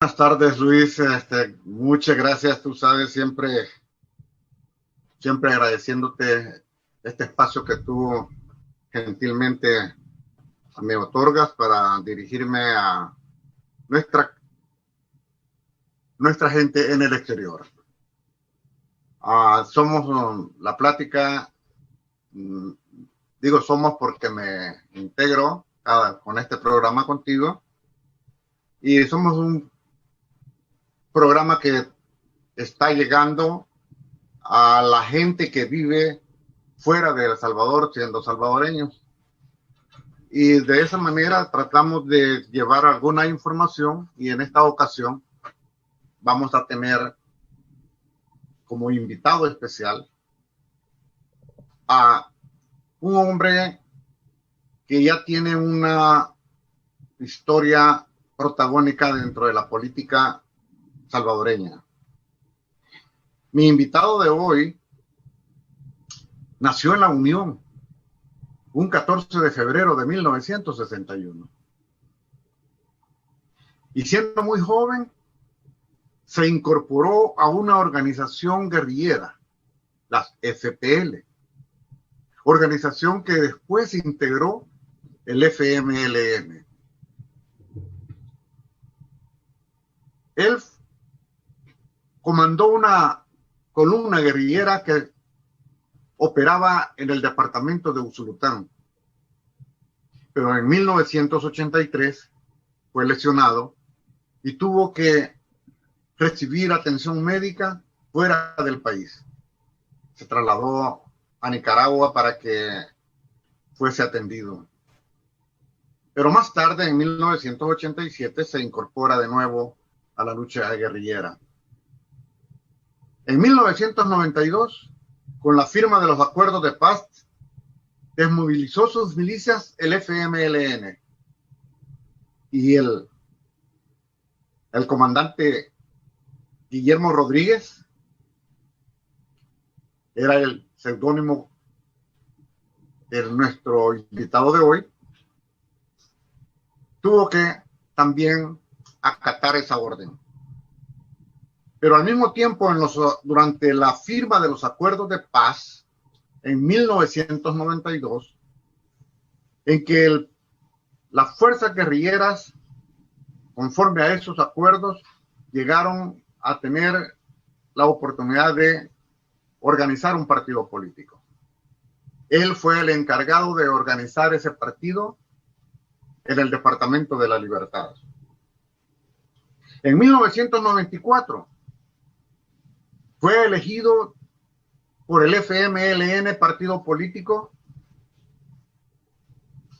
Buenas tardes, Luis. Muchas gracias. Tú sabes, siempre agradeciéndote este espacio que tú gentilmente me otorgas para dirigirme a nuestra, nuestra gente en el exterior. Somos la plática, digo somos porque me integro con este programa contigo, y somos un programa que está llegando a la gente que vive fuera de El Salvador, siendo salvadoreños. Y de esa manera tratamos de llevar alguna información, y en esta ocasión vamos a tener como invitado especial a un hombre que ya tiene una historia protagónica dentro de la política salvadoreña. Mi invitado de hoy nació en La Unión un 14 de febrero de 1961. Y siendo muy joven, se incorporó a una organización guerrillera, las FPL, organización que después integró el FMLN. Él comandó una columna guerrillera que operaba en el departamento de Usulután, pero en 1983 fue lesionado y tuvo que recibir atención médica fuera del país. Se trasladó a Nicaragua para que fuese atendido. Pero más tarde, en 1987, se incorpora de nuevo a la lucha guerrillera. En 1992, con la firma de los acuerdos de paz, desmovilizó sus milicias el FMLN, y el comandante Guillermo Rodríguez era el seudónimo de nuestro invitado de hoy. Tuvo que también acatar esa orden. Pero al mismo tiempo, durante la firma de los acuerdos de paz en 1992, en que las fuerzas guerrilleras, conforme a esos acuerdos, llegaron a tener la oportunidad de organizar un partido político. Él fue el encargado de organizar ese partido en el Departamento de la Libertad. En 1994 fue elegido por el FMLN, partido político,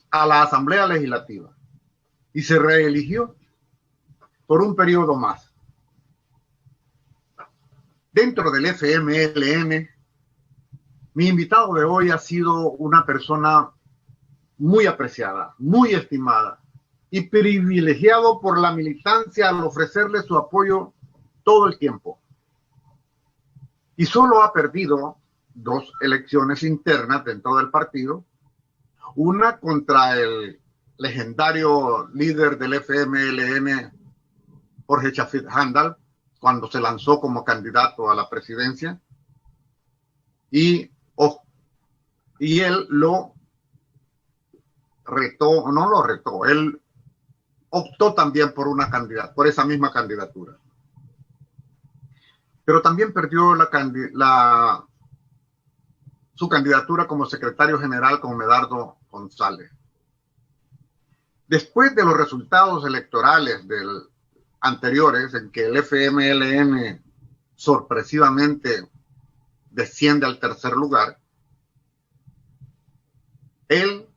a la Asamblea Legislativa, y se reeligió por un periodo más. Dentro del FMLN, mi invitado de hoy ha sido una persona muy apreciada, muy estimada y privilegiado por la militancia al ofrecerle su apoyo todo el tiempo. Y solo ha perdido 2 elecciones internas dentro del partido, una contra el legendario líder del FMLN, Jorge Chafik Handal, cuando se lanzó como candidato a la presidencia, y él lo retó, no lo retó, él optó también por por esa misma candidatura. Pero también perdió su candidatura como secretario general con Medardo González. Después de los resultados electorales anteriores, en que el FMLN sorpresivamente desciende al tercer lugar, él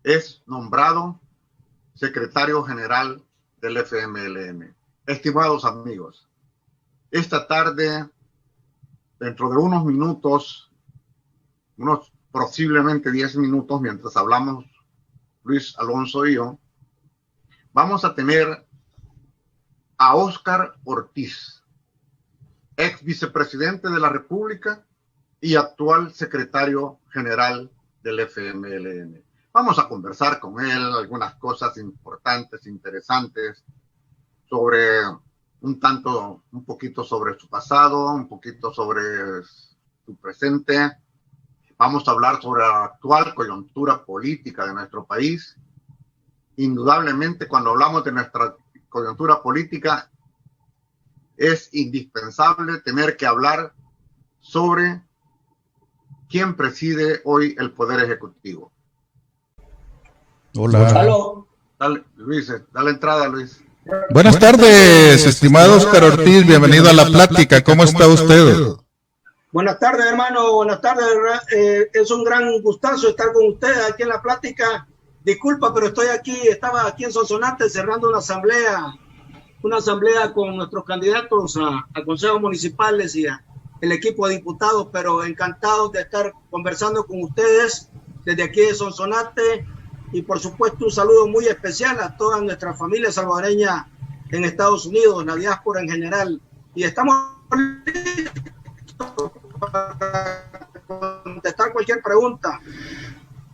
es nombrado secretario general del FMLN. Estimados amigos, esta tarde, dentro de unos minutos, unos posiblemente 10 minutos, mientras hablamos Luis Alonso y yo, vamos a tener a Óscar Ortiz, ex vicepresidente de la República y actual secretario general del FMLN. Vamos a conversar con él algunas cosas importantes, interesantes, sobre un poquito sobre su pasado, un poquito sobre su presente. Vamos a hablar sobre la actual coyuntura política de nuestro país. Indudablemente, cuando hablamos de nuestra coyuntura política, es indispensable tener que hablar sobre quién preside hoy el Poder Ejecutivo. Hola. Dale, Luis, dale entrada, Luis. Buenas tardes, estimado Óscar Ortiz, bienvenido a la plática. ¿Cómo está usted? Buenas tardes, hermano, buenas tardes. Es un gran gustazo estar con ustedes aquí en la plática. Disculpa, pero estaba aquí en Sonsonate cerrando una asamblea con nuestros candidatos a consejos municipales y el equipo de diputados, pero encantados de estar conversando con ustedes desde aquí de Sonsonate. Y por supuesto un saludo muy especial a toda nuestra familia salvadoreña en Estados Unidos, la diáspora en general. Y estamos listos para contestar cualquier pregunta.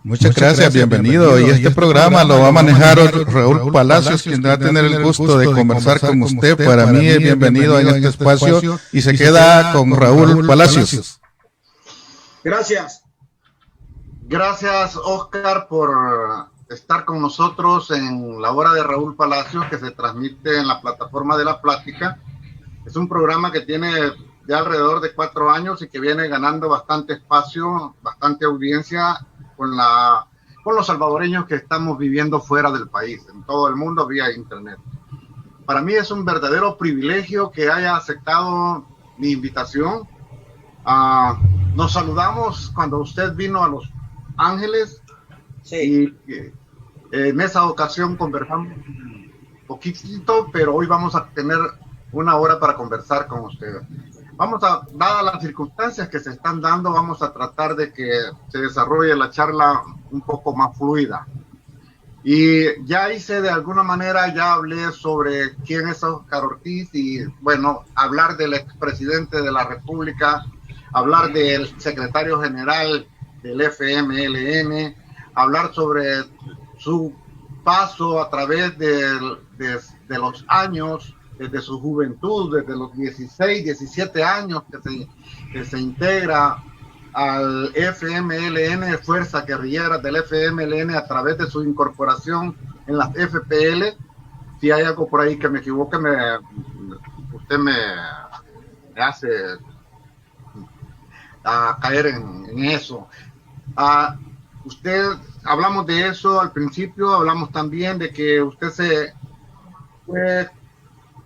Muchas gracias, bienvenido. Y este programa lo va a manejar Raúl Palacios, quien va a tener el gusto de conversar con usted. Para mí es bienvenido en este espacio y se queda con Raúl Palacios. Gracias. Gracias, Óscar, por estar con nosotros en la hora de Raúl Palacios, que se transmite en la plataforma de La Plática. Es un programa que tiene ya alrededor de 4 años y que viene ganando bastante espacio, bastante audiencia con los salvadoreños que estamos viviendo fuera del país, en todo el mundo vía internet. Para mí es un verdadero privilegio que haya aceptado mi invitación. Nos saludamos cuando usted vino a Los Ángeles. Sí. Y en esa ocasión conversamos un poquitito, pero hoy vamos a tener una hora para conversar con usted. Dadas las circunstancias que se están dando, vamos a tratar de que se desarrolle la charla un poco más fluida. Y ya hablé sobre quién es Óscar Ortiz y, bueno, hablar del expresidente de la República, hablar del secretario general del FMLN, hablar sobre su paso a través de los años, desde su juventud, desde los 16, 17 años que se integra al FMLN, Fuerza Guerrillera del FMLN, a través de su incorporación en las FPL. Si hay algo por ahí que me equivoque, usted me hace caer en eso. Hablamos de eso al principio, hablamos también de que usted fue el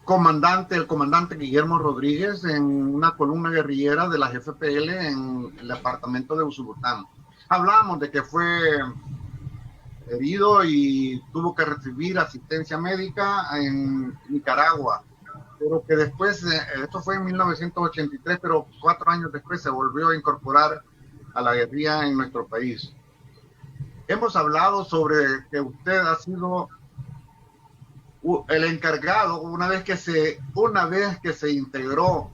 comandante Guillermo Rodríguez en una columna guerrillera de las FPL en el departamento de Usulután. Hablamos de que fue herido y tuvo que recibir asistencia médica en Nicaragua, pero que después, esto fue en 1983, pero 4 años después se volvió a incorporar a la guerrilla en nuestro país. Hemos hablado sobre que usted ha sido el encargado, una vez que se integró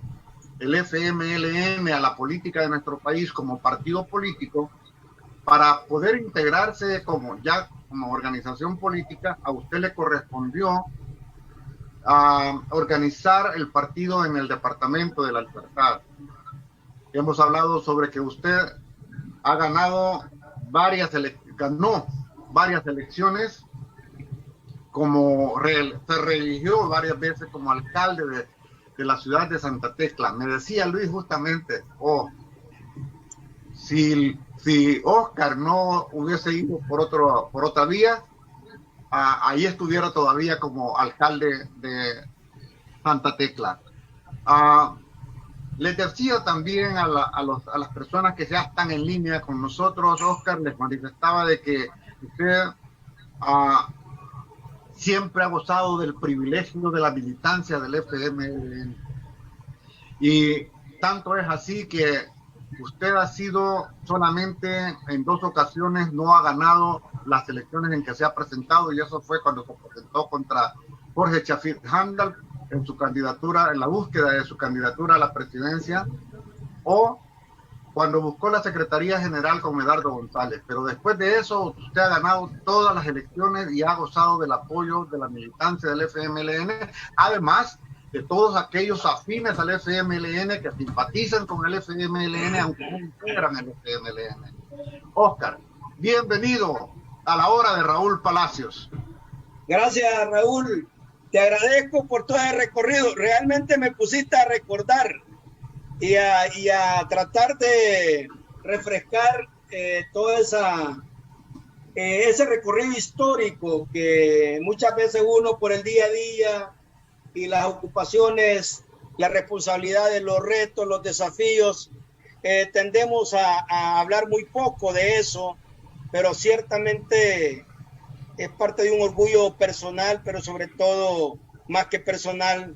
el FMLN a la política de nuestro país como partido político, para poder integrarse como organización política, a usted le correspondió organizar el partido en el Departamento de la Libertad. Hemos hablado sobre que usted ha ganó varias elecciones, se reeligió varias veces como alcalde de la ciudad de Santa Tecla. Me decía Luis justamente, si Óscar no hubiese ido por otra vía, ahí estuviera todavía como alcalde de Santa Tecla. Les decía también a las personas que ya están en línea con nosotros, Óscar les manifestaba de que usted siempre ha gozado del privilegio de la militancia del FMLN. Y tanto es así que usted ha sido solamente en 2 ocasiones, no ha ganado las elecciones en que se ha presentado, y eso fue cuando se presentó contra Jorge Chafir Handal en su candidatura, en la búsqueda de su candidatura a la presidencia, o cuando buscó la Secretaría General con Medardo González, pero después de eso usted ha ganado todas las elecciones y ha gozado del apoyo de la militancia del FMLN, además de todos aquellos afines al FMLN que simpatizan con el FMLN aunque no integran el FMLN. Oscar, bienvenido a la hora de Raúl Palacios. Gracias, Raúl. Te agradezco por todo el recorrido. Realmente me pusiste a recordar y a tratar de refrescar todo ese recorrido histórico que muchas veces uno por el día a día y las ocupaciones, la responsabilidad de los retos, los desafíos, tendemos a hablar muy poco de eso, pero ciertamente es parte de un orgullo personal, pero sobre todo, más que personal,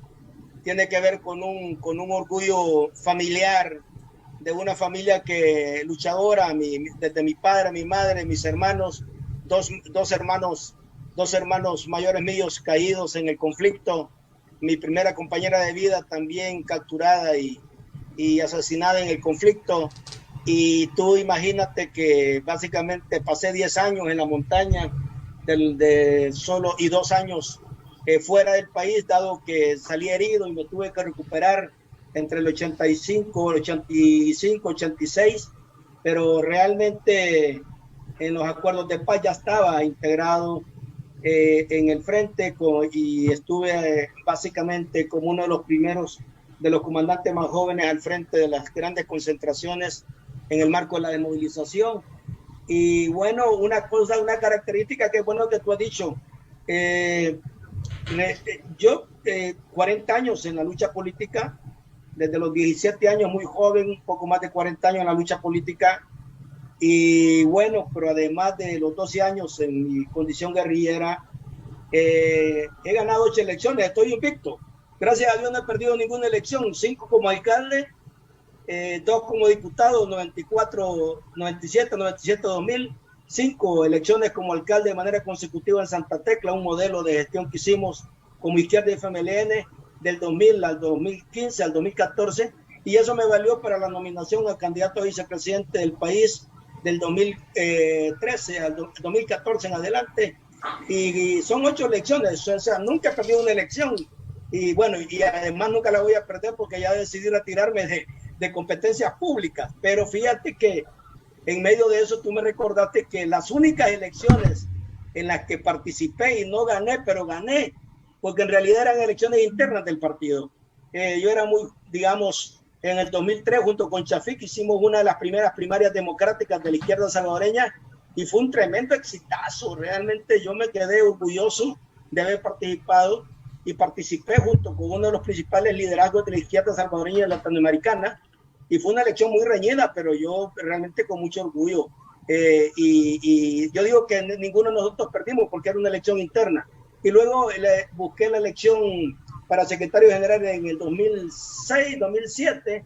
tiene que ver con un orgullo familiar, de una familia que luchadora, desde mi padre, mi madre, mis hermanos, dos hermanos mayores míos caídos en el conflicto, mi primera compañera de vida también capturada y asesinada en el conflicto. Y tú imagínate que básicamente pasé 10 años en la montaña solo y 2 años fuera del país, dado que salí herido y me tuve que recuperar entre el 85, 86, pero realmente en los acuerdos de paz ya estaba integrado en el frente y estuve básicamente como uno de los primeros de los comandantes más jóvenes al frente de las grandes concentraciones en el marco de la desmovilización. Y bueno, una característica que es bueno que tú has dicho, yo 40 años en la lucha política, desde los 17 años, muy joven, un poco más de 40 años en la lucha política, y bueno, pero además de los 12 años en mi condición guerrillera, he ganado 8 elecciones, estoy invicto. Gracias a Dios no he perdido ninguna elección, 5 como alcalde, 2 como diputado, 94, 97, 2000, 5 elecciones como alcalde de manera consecutiva en Santa Tecla, un modelo de gestión que hicimos como Izquierda FMLN del 2000 al 2015 al 2014, y eso me valió para la nominación a candidato a vicepresidente del país del 2013 al 2014 en adelante, y son 8 elecciones, o sea, nunca he perdido una elección, y bueno, y además nunca la voy a perder porque ya decidí retirarme de competencias públicas. Pero fíjate que en medio de eso tú me recordaste que las únicas elecciones en las que participé y no gané, pero gané, porque en realidad eran elecciones internas del partido. Yo era muy, digamos, en el 2003 junto con Chafik hicimos una de las primeras primarias democráticas de la izquierda salvadoreña y fue un tremendo exitazo. Realmente yo me quedé orgulloso de haber participado y participé junto con uno de los principales liderazgos de la izquierda salvadoreña y latinoamericana, y fue una elección muy reñida, pero yo realmente con mucho orgullo. Y yo digo que ninguno de nosotros perdimos porque era una elección interna. Y luego busqué la elección para secretario general en el 2006, 2007,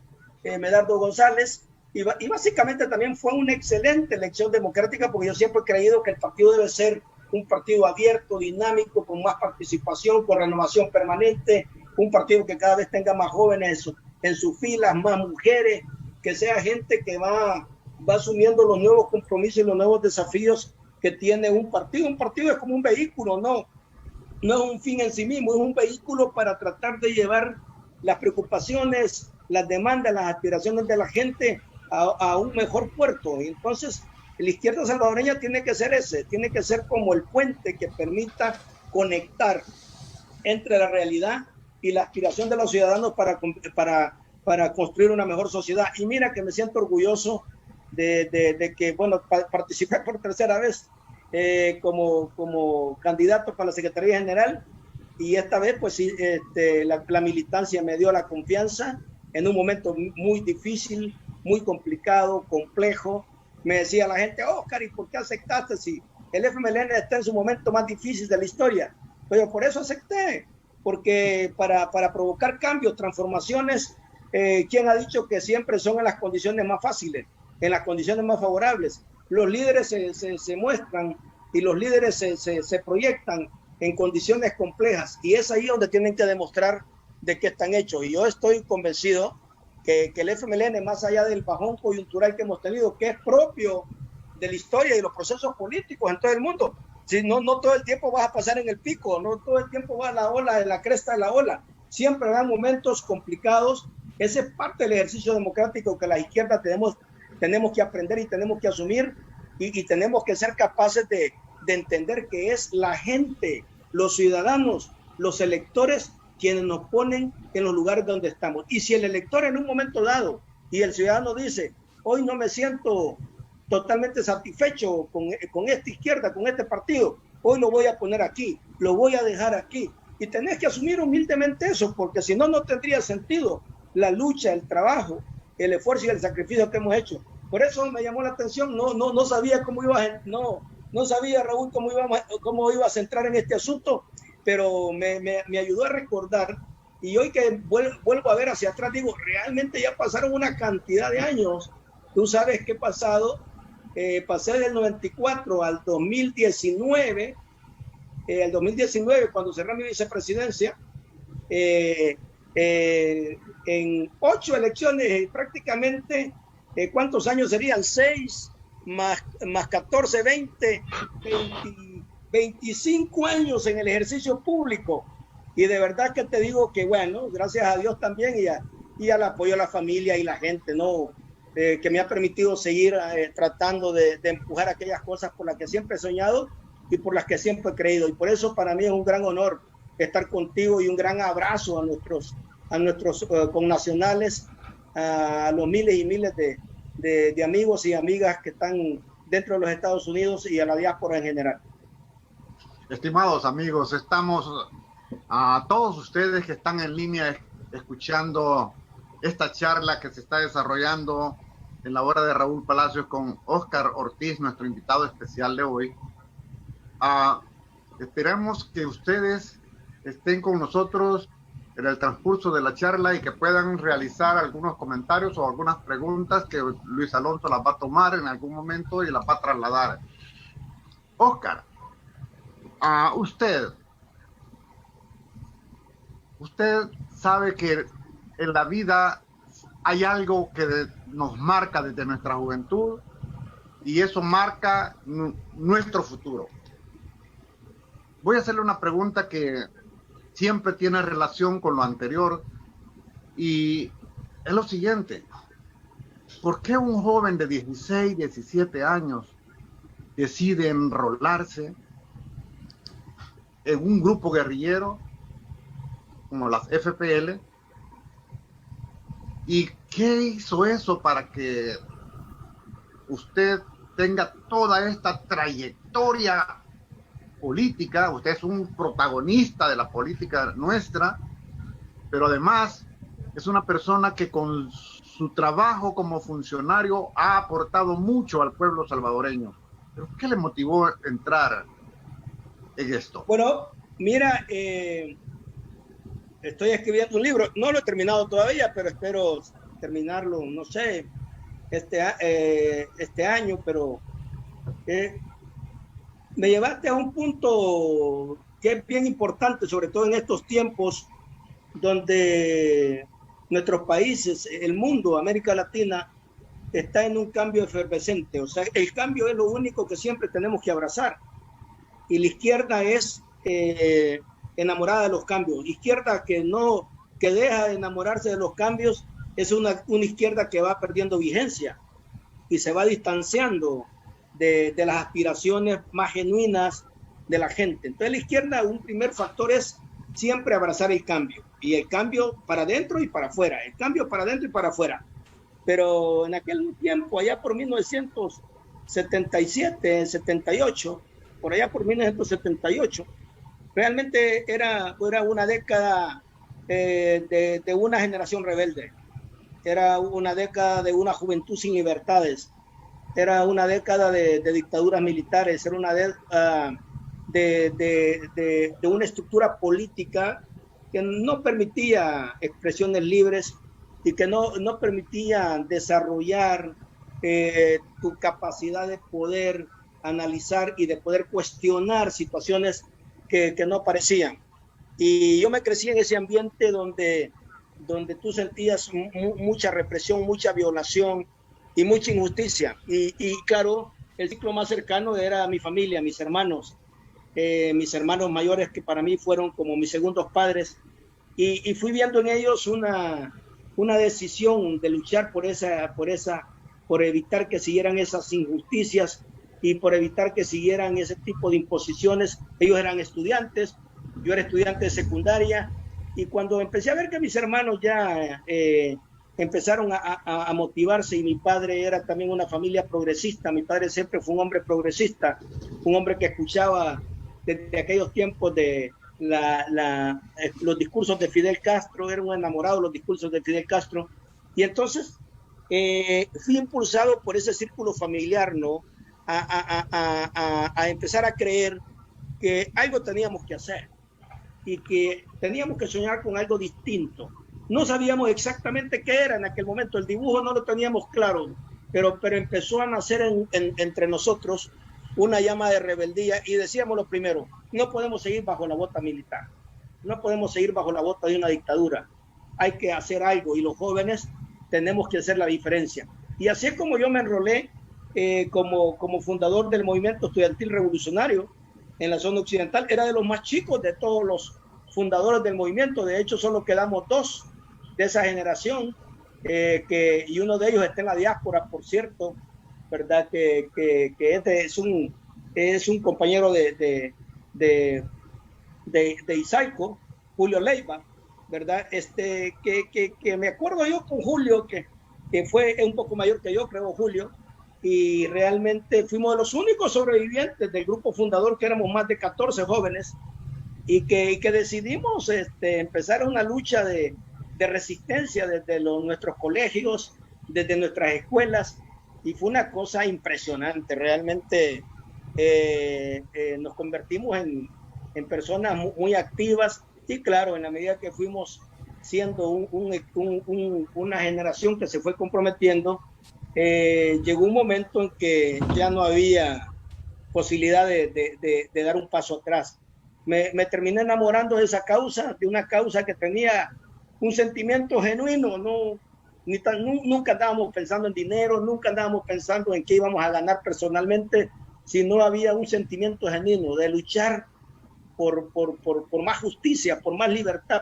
Medardo González, y básicamente también fue una excelente elección democrática, porque yo siempre he creído que el partido debe ser un partido abierto, dinámico, con más participación, con renovación permanente, un partido que cada vez tenga más jóvenes en sus filas, más mujeres, que sea gente que va asumiendo los nuevos compromisos y los nuevos desafíos que tiene un partido. Un partido es como un vehículo, no es un fin en sí mismo, es un vehículo para tratar de llevar las preocupaciones, las demandas, las aspiraciones de la gente a un mejor puerto. Y entonces la izquierda salvadoreña tiene que ser como el puente que permita conectar entre la realidad y la aspiración de los ciudadanos para construir una mejor sociedad. Y mira que me siento orgulloso de que, bueno, participé por tercera vez como candidato para la Secretaría General, y esta vez pues sí, la militancia me dio la confianza en un momento muy difícil, muy complicado, complejo. Me decía la gente, Oscar, ¿y por qué aceptaste si el FMLN está en su momento más difícil de la historia? Pero por eso acepté, porque para provocar cambios, transformaciones, ¿quién ha dicho que siempre son en las condiciones más fáciles, en las condiciones más favorables? Los líderes se muestran y los líderes se proyectan en condiciones complejas, y es ahí donde tienen que demostrar de qué están hechos. Y yo estoy convencido que el FMLN, más allá del bajón coyuntural que hemos tenido, que es propio de la historia y los procesos políticos en todo el mundo, si no todo el tiempo vas a pasar en el pico, no todo el tiempo vas a la ola, en la cresta de la ola, siempre habrá momentos complicados. Ese es parte del ejercicio democrático que las izquierdas tenemos que aprender y tenemos que asumir, y tenemos que ser capaces de entender que es la gente, los ciudadanos, los electores quienes nos ponen en los lugares donde estamos. Y si el elector en un momento dado y el ciudadano dice, hoy no me siento totalmente satisfecho con esta izquierda, con este partido, hoy lo voy a poner aquí, lo voy a dejar aquí. Y tenés que asumir humildemente eso, porque si no, no tendría sentido la lucha, el trabajo, el esfuerzo y el sacrificio que hemos hecho. Por eso me llamó la atención, no sabía cómo no sabía, Raúl, cómo ibas a entrar en este asunto, pero me ayudó a recordar, y hoy que vuelvo a ver hacia atrás, digo, realmente ya pasaron una cantidad de años. Tú sabes que he pasado, pasé del 94 al 2019, el 2019 cuando cerré mi vicepresidencia, en 8 elecciones prácticamente, ¿cuántos años serían? 6 más 14, 20, 25 años en el ejercicio público. Y de verdad que te digo que, bueno, gracias a Dios también y al apoyo a la familia y la gente, ¿no? Que me ha permitido seguir tratando de empujar aquellas cosas por las que siempre he soñado y por las que siempre he creído. Y por eso para mí es un gran honor estar contigo, y un gran abrazo a nuestros connacionales, a los miles y miles de amigos y amigas que están dentro de los Estados Unidos y a la diáspora en general. Estimados amigos, estamos a todos ustedes que están en línea escuchando esta charla que se está desarrollando en la hora de Raúl Palacios con Óscar Ortiz, nuestro invitado especial de hoy. Esperamos que ustedes estén con nosotros en el transcurso de la charla y que puedan realizar algunos comentarios o algunas preguntas que Luis Alonso las va a tomar en algún momento y las va a trasladar. Óscar, usted sabe que en la vida hay algo que nos marca desde nuestra juventud, y eso marca nuestro futuro. Voy a hacerle una pregunta que siempre tiene relación con lo anterior, y es lo siguiente: ¿por qué un joven de 16, 17 años decide enrolarse en un grupo guerrillero como las FPL? ¿Y qué hizo eso para que usted tenga toda esta trayectoria política? Usted es un protagonista de la política nuestra, pero además es una persona que con su trabajo como funcionario ha aportado mucho al pueblo salvadoreño. ¿Pero qué le motivó a entrar en esto? Bueno, mira, estoy escribiendo un libro, no lo he terminado todavía, pero espero terminarlo, no sé, este año, pero me llevaste a un punto que es bien importante, sobre todo en estos tiempos donde nuestros países, el mundo, América Latina, está en un cambio efervescente. O sea, el cambio es lo único que siempre tenemos que abrazar. Y la izquierda es enamorada de los cambios. Izquierda que deja de enamorarse de los cambios es una izquierda que va perdiendo vigencia y se va distanciando de las aspiraciones más genuinas de la gente. Entonces la izquierda, un primer factor es siempre abrazar el cambio, y el cambio para adentro y para afuera, el cambio para adentro y para afuera. Pero en aquel tiempo, allá por 1977, 78, por allá por 1978, realmente era una década de una generación rebelde, era una década de una juventud sin libertades, era una década de dictaduras militares, era una década de una estructura política que no permitía expresiones libres y que no permitía desarrollar tu capacidad de poder analizar y de poder cuestionar situaciones que no parecían. Y yo me crecí en ese ambiente donde donde tú sentías mucha represión, mucha violación y mucha injusticia. Y claro, el ciclo más cercano era mi familia, mis hermanos mayores, que para mí fueron como mis segundos padres, y fui viendo en ellos una decisión de luchar por evitar que siguieran esas injusticias y por evitar que siguieran ese tipo de imposiciones. Ellos eran estudiantes, yo era estudiante de secundaria, y cuando empecé a ver que mis hermanos ya empezaron a motivarse, y mi padre era también una familia progresista, mi padre siempre fue un hombre progresista, un hombre que escuchaba desde aquellos tiempos de los discursos de Fidel Castro, era un enamorado de los discursos de Fidel Castro, y entonces fui impulsado por ese círculo familiar, ¿no? A empezar a creer que algo teníamos que hacer y que teníamos que soñar con algo distinto. No sabíamos exactamente qué era en aquel momento, el dibujo no lo teníamos claro, pero empezó a nacer entre nosotros una llama de rebeldía, y decíamos lo primero: no podemos seguir bajo la bota militar, no podemos seguir bajo la bota de una dictadura, hay que hacer algo, y los jóvenes tenemos que hacer la diferencia. Y así es como yo me enrolé como fundador del movimiento estudiantil revolucionario en la zona occidental. Era de los más chicos de todos los fundadores del movimiento, de hecho solo quedamos 2 de esa generación, y uno de ellos está en la diáspora, por cierto, ¿verdad? Que este es un compañero de Isaico, Julio Leiva, ¿verdad? Que me acuerdo yo con Julio, que fue un poco mayor que yo, creo, Julio, y realmente fuimos de los únicos sobrevivientes del grupo fundador, que éramos más de 14 jóvenes, y que decidimos empezar una lucha de resistencia desde nuestros colegios, desde nuestras escuelas, y fue una cosa impresionante. Realmente nos convertimos en personas muy activas, y claro, en la medida que fuimos siendo una generación que se fue comprometiendo, llegó un momento en que ya no había posibilidad de dar un paso atrás. Me terminé enamorando de esa causa, de una causa que tenía un sentimiento genuino, nunca andábamos pensando en dinero, nunca andábamos pensando en qué íbamos a ganar personalmente, sino había un sentimiento genuino de luchar por más justicia, por más libertad,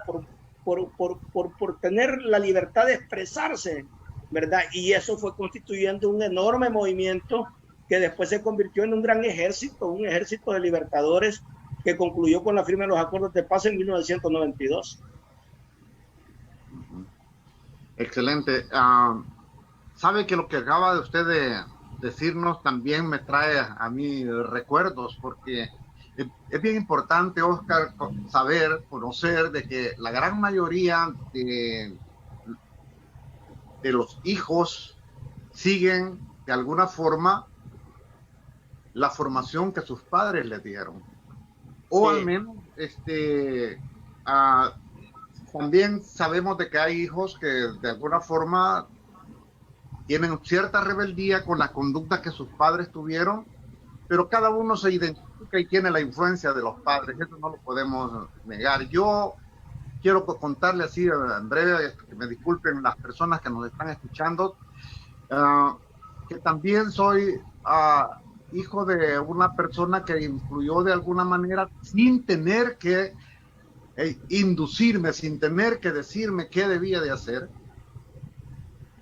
por tener la libertad de expresarse, ¿verdad? Y eso fue constituyendo un enorme movimiento que después se convirtió en un gran ejército, un ejército de libertadores, que concluyó con la firma de los acuerdos de paz en 1992. Excelente. Sabe que lo que acaba de usted de decirnos también me trae a mí recuerdos, porque es bien importante, Oscar, conocer de que la gran mayoría de los hijos siguen de alguna forma la formación que sus padres les dieron, o sí, al menos también sabemos de que hay hijos que de alguna forma tienen cierta rebeldía con la conducta que sus padres tuvieron, pero cada uno se identifica y tiene la influencia de los padres, eso no lo podemos negar. Yo quiero contarle así en breve, que me disculpen las personas que nos están escuchando, que también soy hijo de una persona que influyó de alguna manera sin tener que inducirme, sin tener que decirme qué debía de hacer,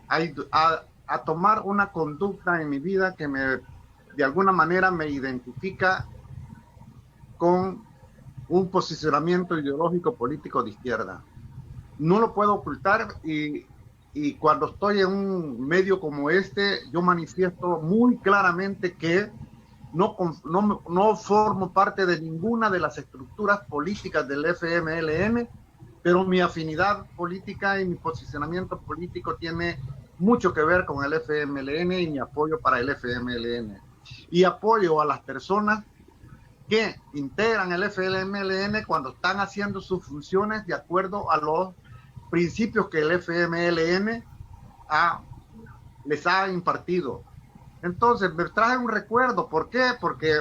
a tomar una conducta en mi vida que de alguna manera me identifica con un posicionamiento ideológico político de izquierda. No lo puedo ocultar, y cuando estoy en un medio como este, yo manifiesto muy claramente que no formo parte de ninguna de las estructuras políticas del FMLN, pero mi afinidad política y mi posicionamiento político tiene mucho que ver con el FMLN y mi apoyo para el FMLN. Y apoyo a las personas que integran el FMLN cuando están haciendo sus funciones de acuerdo a los principios que el FMLN les ha impartido. Entonces me traje un recuerdo. ¿Por qué? Porque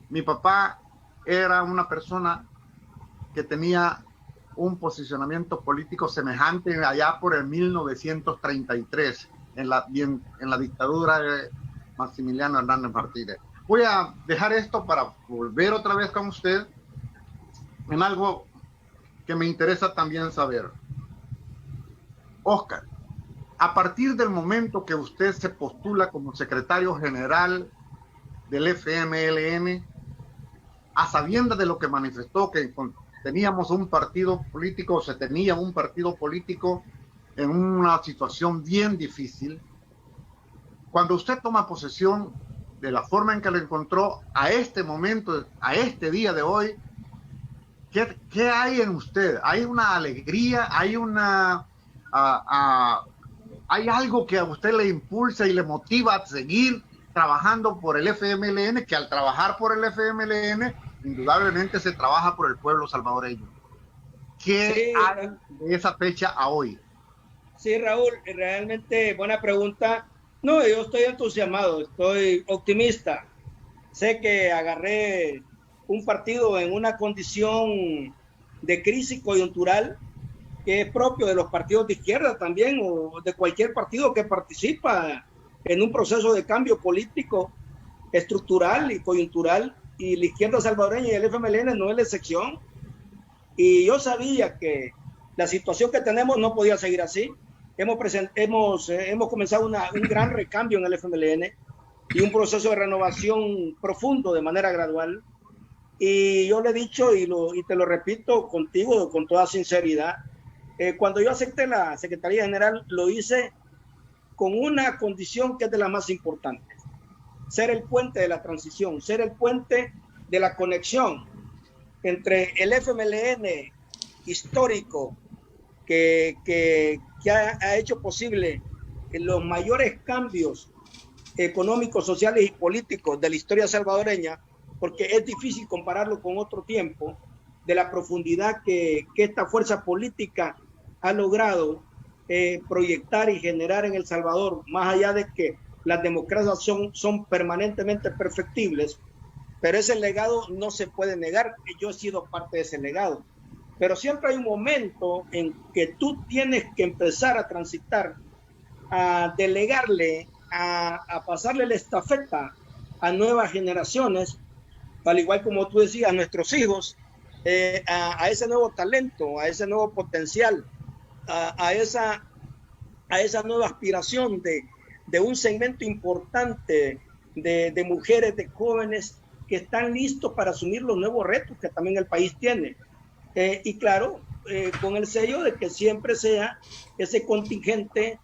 mi papá era una persona que tenía un posicionamiento político semejante allá por el 1933, en la dictadura de Maximiliano Hernández Martínez. Voy a dejar esto para volver otra vez con usted en algo que me interesa también saber. Oscar, a partir del momento que usted se postula como secretario general del FMLN, a sabiendas de lo que manifestó, que teníamos un partido político, se tenía un partido político en una situación bien difícil, cuando usted toma posesión de la forma en que lo encontró a este momento, a este día de hoy, ¿qué hay en usted? ¿Hay una alegría? ¿Hay hay algo que a usted le impulsa y le motiva a seguir trabajando por el FMLN, que al trabajar por el FMLN, indudablemente se trabaja por el pueblo salvadoreño? ¿Qué hay de esa fecha a hoy? Sí, Raúl, realmente buena pregunta. No, yo estoy entusiasmado, estoy optimista. Sé que agarré un partido en una condición de crisis coyuntural que es propio de los partidos de izquierda también, o de cualquier partido que participa en un proceso de cambio político, estructural y coyuntural, y la izquierda salvadoreña y el FMLN no es la excepción. Y yo sabía que la situación que tenemos no podía seguir así. Hemos comenzado un gran recambio en el FMLN y un proceso de renovación profundo de manera gradual. Y yo le he dicho y te lo repito contigo con toda sinceridad, cuando yo acepté la Secretaría General, lo hice con una condición que es de las más importantes: ser el puente de la transición, ser el puente de la conexión entre el FMLN histórico que ha hecho posible los mayores cambios económicos, sociales y políticos de la historia salvadoreña, porque es difícil compararlo con otro tiempo, de la profundidad que esta fuerza política ha logrado proyectar y generar en El Salvador, más allá de que las democracias son permanentemente perfectibles, pero ese legado no se puede negar. Yo he sido parte de ese legado, pero siempre hay un momento en que tú tienes que empezar a transitar, a delegarle, a pasarle la estafeta a nuevas generaciones, al igual como tú decías, a nuestros hijos, a ese nuevo talento, a ese nuevo potencial, a esa nueva aspiración de un segmento importante de mujeres, de jóvenes que están listos para asumir los nuevos retos que también el país tiene. Y claro, con el sello de que siempre sea ese contingente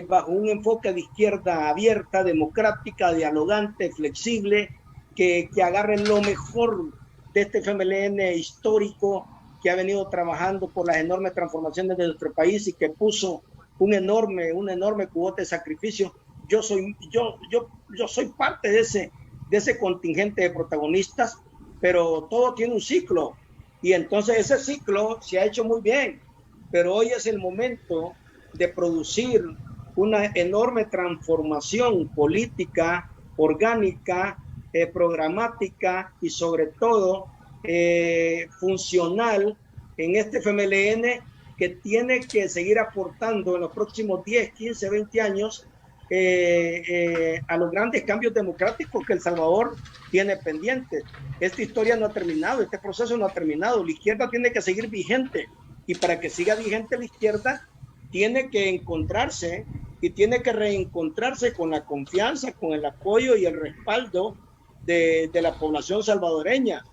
bajo un enfoque de izquierda abierta, democrática, dialogante, flexible, que agarren lo mejor de este FMLN histórico, que ha venido trabajando por las enormes transformaciones de nuestro país y que puso un enorme cubote de sacrificio. Yo soy parte de ese contingente de protagonistas, pero todo tiene un ciclo, y entonces ese ciclo se ha hecho muy bien, pero hoy es el momento de producir una enorme transformación política, orgánica, programática y sobre todo funcional en este FMLN, que tiene que seguir aportando en los próximos 10, 15, 20 años a los grandes cambios democráticos que El Salvador tiene pendientes. Esta historia no ha terminado, este proceso no ha terminado. La izquierda tiene que seguir vigente, y para que siga vigente la izquierda tiene que encontrarse y tiene que reencontrarse con la confianza, con el apoyo y el respaldo de la población salvadoreña,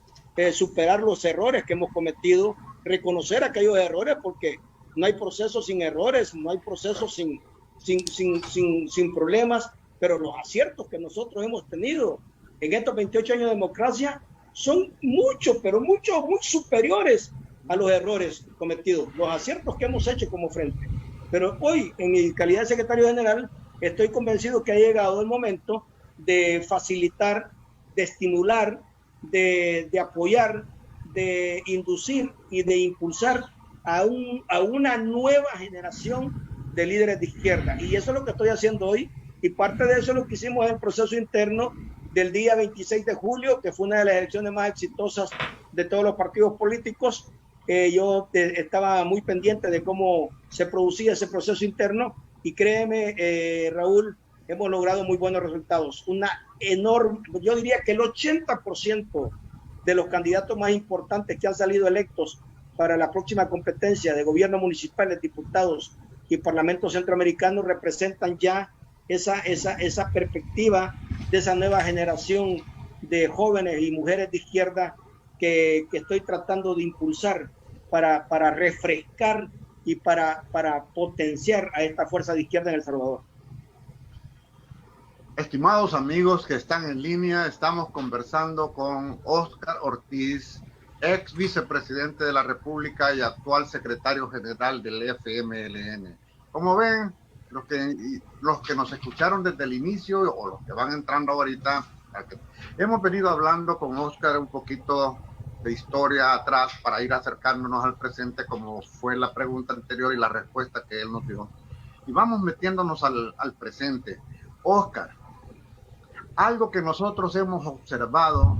superar los errores que hemos cometido, reconocer aquellos errores, porque no hay proceso sin errores, no hay proceso sin problemas, pero los aciertos que nosotros hemos tenido en estos 28 años de democracia son muchos, pero muy superiores a los errores cometidos, los aciertos que hemos hecho como frente. Pero hoy, en mi calidad de secretario general, estoy convencido que ha llegado el momento de facilitar, de estimular, de apoyar, de inducir y de impulsar a una nueva generación de líderes de izquierda. Y eso es lo que estoy haciendo hoy, y parte de eso es lo que hicimos en el proceso interno del día 26 de julio, que fue una de las elecciones más exitosas de todos los partidos políticos, Yo estaba muy pendiente de cómo se producía ese proceso interno y créeme, Raúl, hemos logrado muy buenos resultados. Una enorme, yo diría que el 80% de los candidatos más importantes que han salido electos para la próxima competencia de gobierno municipal, de diputados y parlamento centroamericano representan ya esa perspectiva de esa nueva generación de jóvenes y mujeres de izquierda que estoy tratando de impulsar para refrescar y para potenciar a esta fuerza de izquierda en El Salvador. Estimados amigos que están en línea, estamos conversando con Óscar Ortiz, ex vicepresidente de la República y actual secretario general del FMLN. Como ven, los que nos escucharon desde el inicio o los que van entrando ahorita, hemos venido hablando con Óscar un poquito de historia atrás para ir acercándonos al presente, como fue la pregunta anterior y la respuesta que él nos dio. Y vamos metiéndonos al presente. Óscar, algo que nosotros hemos observado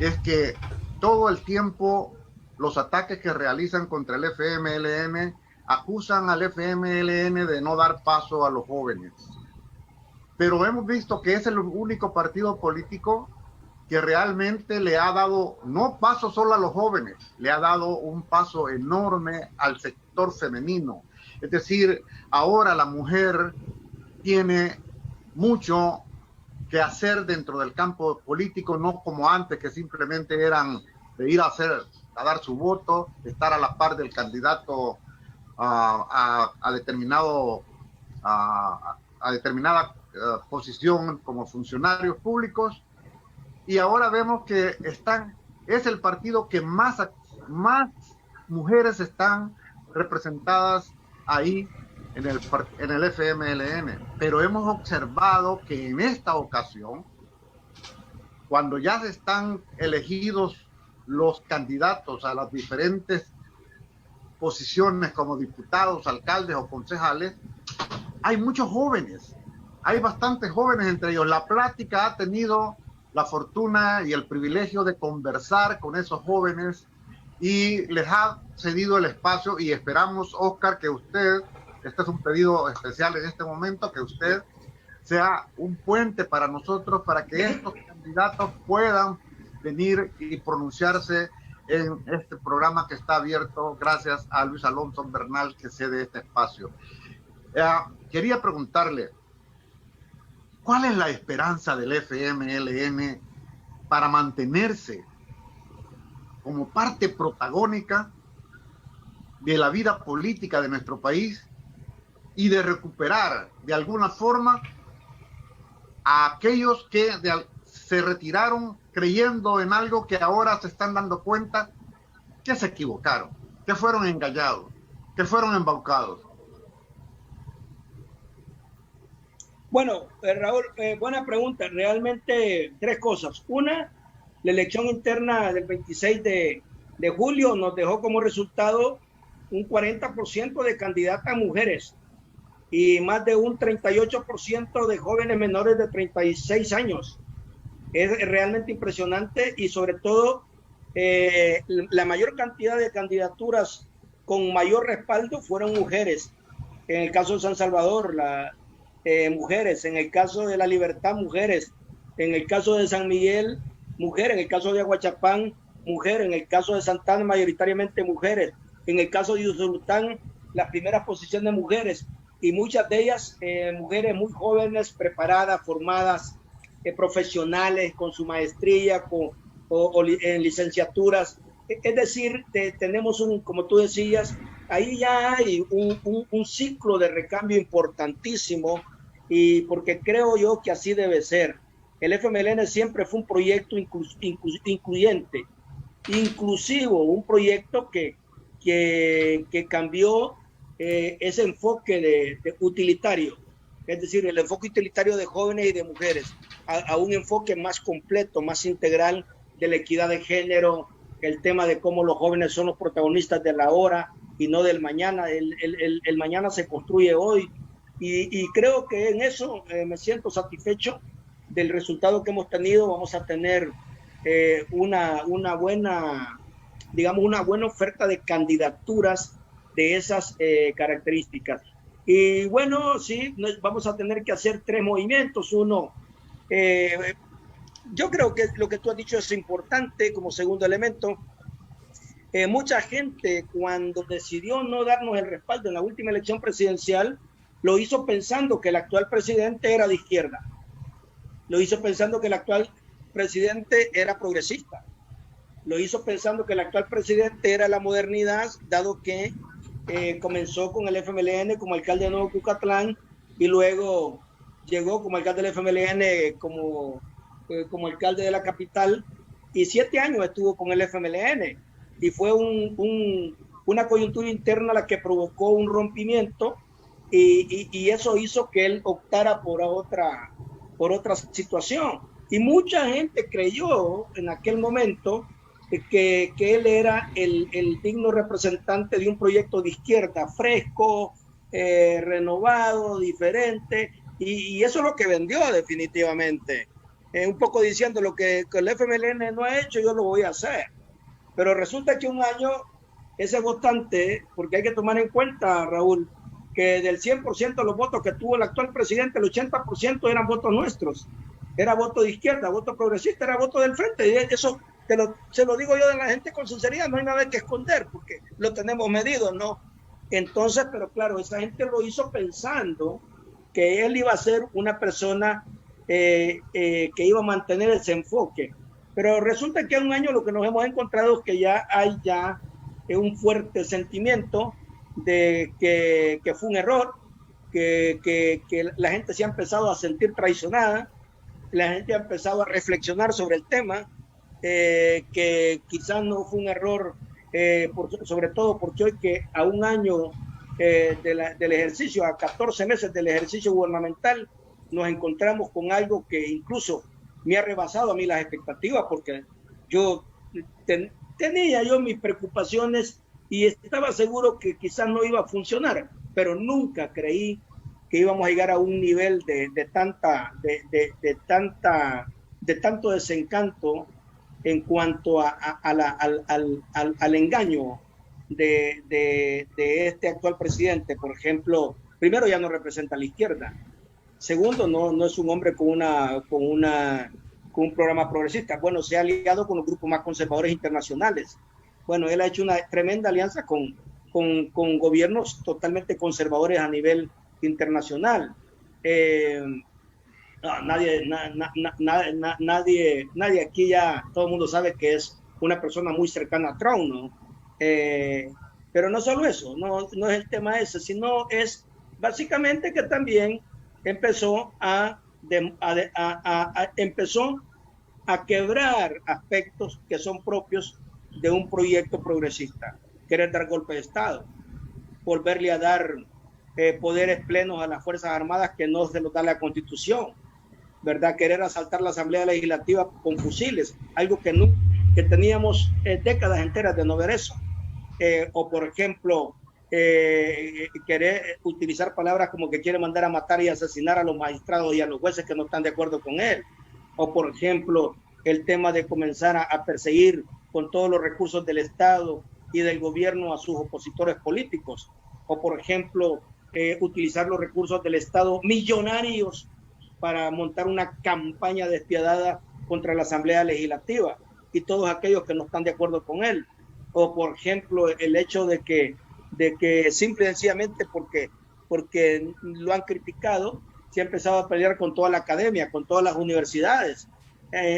es que todo el tiempo los ataques que realizan contra el FMLN acusan al FMLN de no dar paso a los jóvenes. Pero hemos visto que es el único partido político que realmente le ha dado, no paso solo a los jóvenes, le ha dado un paso enorme al sector femenino. Es decir, ahora la mujer tiene mucho que hacer dentro del campo político, no como antes, que simplemente eran de ir a dar su voto, estar a la par del candidato a determinada posición como funcionarios públicos. Y ahora vemos que es el partido que más mujeres están representadas ahí en el FMLN, pero hemos observado que en esta ocasión, cuando ya se están elegidos los candidatos a las diferentes posiciones como diputados, alcaldes o concejales, hay muchos jóvenes, hay bastantes jóvenes entre ellos. La plática ha tenido la fortuna y el privilegio de conversar con esos jóvenes y les ha cedido el espacio, y esperamos, Óscar, que usted, este es un pedido especial en este momento, que usted sea un puente para nosotros, para que estos candidatos puedan venir y pronunciarse en este programa que está abierto gracias a Luis Alonso Bernal, que cede este espacio. Quería preguntarle, ¿cuál es la esperanza del FMLN para mantenerse como parte protagónica de la vida política de nuestro país y de recuperar de alguna forma a aquellos que se retiraron creyendo en algo que ahora se están dando cuenta que se equivocaron, que fueron engañados, que fueron embaucados? Bueno, Raúl, buena pregunta. Realmente tres cosas. Una, la elección interna del 26 de julio nos dejó como resultado un 40% de candidatas mujeres y más de un 38% de jóvenes menores de 36 años. Es realmente impresionante, y sobre todo la mayor cantidad de candidaturas con mayor respaldo fueron mujeres. En el caso de San Salvador, mujeres; en el caso de La Libertad, mujeres; en el caso de San Miguel, mujeres; en el caso de Aguachapán, mujeres; en el caso de Santana, mayoritariamente mujeres; en el caso de Usulután, las primeras posiciones de mujeres, y muchas de ellas mujeres muy jóvenes, preparadas, formadas, profesionales, con su maestría, en licenciaturas. Es decir, tenemos como tú decías, ahí ya hay un ciclo de recambio importantísimo, y porque creo yo que así debe ser. El FMLN siempre fue un proyecto incluyente, inclusivo, un proyecto que cambió ese enfoque de utilitario, es decir, el enfoque utilitario de jóvenes y de mujeres, a un enfoque más completo, más integral, de la equidad de género, el tema de cómo los jóvenes son los protagonistas de la hora y no del mañana. El mañana se construye hoy, y creo que en eso me siento satisfecho del resultado que hemos tenido. Vamos a tener una buena digamos, una buena oferta de candidaturas de esas características. Y bueno, sí, vamos a tener que hacer 3 movimientos. Uno, yo creo que lo que tú has dicho es importante como segundo elemento. Mucha gente, cuando decidió no darnos el respaldo en la última elección presidencial, lo hizo pensando que el actual presidente era de izquierda. Lo hizo pensando que el actual presidente era progresista. Lo hizo pensando que el actual presidente era la modernidad, dado que comenzó con el FMLN como alcalde de Nuevo Cucatlán y luego llegó como alcalde del FMLN como alcalde de la capital, y 7 años estuvo con el FMLN, y fue una coyuntura interna la que provocó un rompimiento, y eso hizo que él optara por otra situación. Y mucha gente creyó en aquel momento que él era el digno representante de un proyecto de izquierda fresco, renovado, diferente, y eso es lo que vendió definitivamente. Un poco diciendo lo que el FMLN no ha hecho, yo lo voy a hacer. Pero resulta que un año ese votante, porque hay que tomar en cuenta, Raúl, que del 100% de los votos que tuvo el actual presidente, el 80% eran votos nuestros. Era voto de izquierda, voto progresista, era voto del frente. Y eso se lo digo yo de la gente con sinceridad, no hay nada que esconder, porque lo tenemos medido, ¿no? Entonces, pero claro, esa gente lo hizo pensando que él iba a ser una persona que iba a mantener ese enfoque. Pero resulta que en un año lo que nos hemos encontrado es que ya hay un fuerte sentimiento de que fue un error, que la gente se ha empezado a sentir traicionada, la gente ha empezado a reflexionar sobre el tema, que quizás no fue un error, sobre todo porque hoy, que a un año del ejercicio, a 14 meses del ejercicio gubernamental, nos encontramos con algo que incluso me ha rebasado a mí las expectativas, porque yo tenía mis preocupaciones y estaba seguro que quizás no iba a funcionar, pero nunca creí que íbamos a llegar a un nivel de tanto desencanto en cuanto al engaño de este actual presidente. Por ejemplo, primero, ya no representa a la izquierda. Segundo, no es un hombre con un programa progresista. Bueno, se ha aliado con los grupos más conservadores internacionales. Bueno, él ha hecho una tremenda alianza con gobiernos totalmente conservadores a nivel internacional. Nadie aquí, ya todo el mundo sabe que es una persona muy cercana a Trump, ¿no? Pero no solo eso, no es el tema ese, sino es básicamente que también empezó a quebrar aspectos que son propios de un proyecto progresista. Querer dar golpe de Estado, volverle a dar poderes plenos a las Fuerzas Armadas que no se los da la Constitución, ¿verdad? Querer asaltar la Asamblea Legislativa con fusiles, algo que teníamos décadas enteras de no ver eso. O por ejemplo, querer utilizar palabras como que quiere mandar a matar y asesinar a los magistrados y a los jueces que no están de acuerdo con él. O por ejemplo, el tema de comenzar a perseguir con todos los recursos del Estado y del gobierno a sus opositores políticos. O por ejemplo, utilizar los recursos del Estado millonarios para montar una campaña despiadada contra la Asamblea Legislativa y todos aquellos que no están de acuerdo con él. O por ejemplo, el hecho de que simple y sencillamente porque lo han criticado, se ha empezado a pelear con toda la academia, con todas las universidades,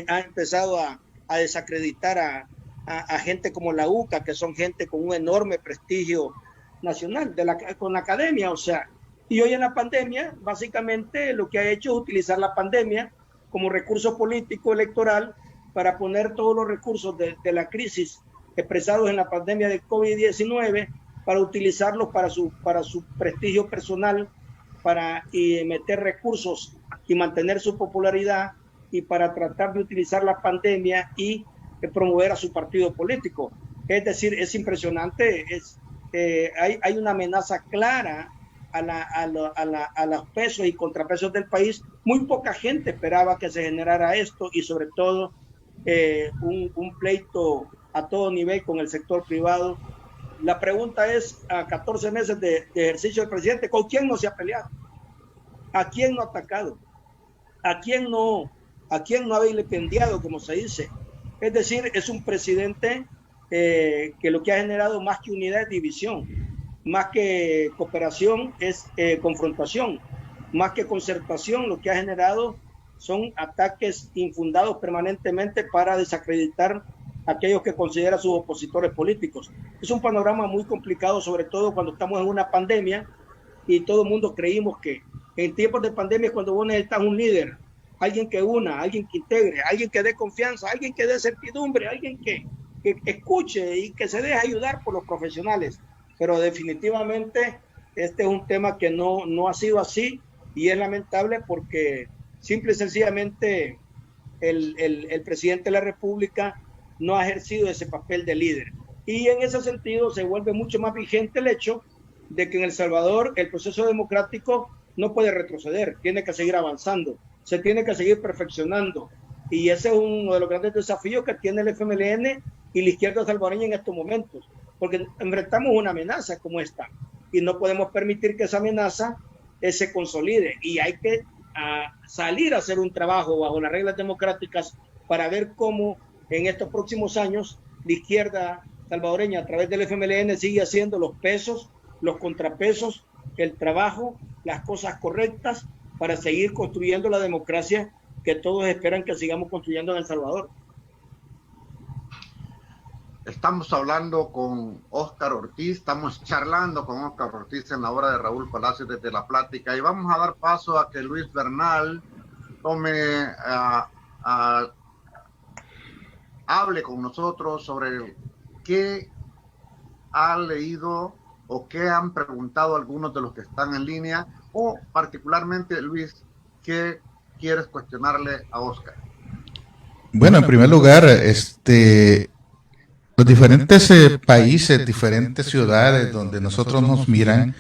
ha empezado a desacreditar a gente como la UCA, que son gente con un enorme prestigio nacional con la academia, o sea, y hoy en la pandemia, básicamente lo que ha hecho es utilizar la pandemia como recurso político electoral para poner todos los recursos de la crisis expresados en la pandemia de COVID-19, para utilizarlos para su prestigio personal, y meter recursos y mantener su popularidad, y para tratar de utilizar la pandemia y promover a su partido político. Es decir, es impresionante, hay una amenaza clara a los pesos y contrapesos del país. Muy poca gente esperaba que se generara esto, y sobre todo un pleito a todo nivel con el sector privado. La pregunta es, a 14 meses de ejercicio del presidente, ¿con quién no se ha peleado? ¿A quién no ha atacado? ¿A quién no ha vilipendiado, como se dice? Es decir, es un presidente que lo que ha generado más que unidad es división, más que cooperación es confrontación, más que concertación, lo que ha generado son ataques infundados permanentemente para desacreditar a aquellos que considera sus opositores políticos. Es un panorama muy complicado, sobre todo cuando estamos en una pandemia y todo el mundo creímos que en tiempos de pandemia es cuando vos necesitas un líder, alguien que una, alguien que integre, alguien que dé confianza, alguien que dé certidumbre, alguien que escuche y que se deje ayudar por los profesionales. Pero definitivamente este es un tema que no ha sido así y es lamentable porque simple y sencillamente el presidente de la República no ha ejercido ese papel de líder. Y en ese sentido se vuelve mucho más vigente el hecho de que en El Salvador el proceso democrático no puede retroceder, tiene que seguir avanzando, se tiene que seguir perfeccionando. Y ese es uno de los grandes desafíos que tiene el FMLN y la izquierda salvadoreña en estos momentos, porque enfrentamos una amenaza como esta y no podemos permitir que esa amenaza se consolide y hay que salir a hacer un trabajo bajo las reglas democráticas para ver cómo en estos próximos años la izquierda salvadoreña a través del FMLN sigue haciendo los pesos, los contrapesos, el trabajo, las cosas correctas para seguir construyendo la democracia que todos esperan que sigamos construyendo en El Salvador. Estamos hablando con Óscar Ortiz, estamos charlando con Óscar Ortiz en la hora de Raúl Palacios desde La Plática y vamos a dar paso a que Luis Bernal hable con nosotros sobre qué ha leído o qué han preguntado algunos de los que están en línea o particularmente, Luis, qué quieres cuestionarle a Óscar. Bueno, en primer lugar, los diferentes países, diferentes ciudades donde nosotros nos miran,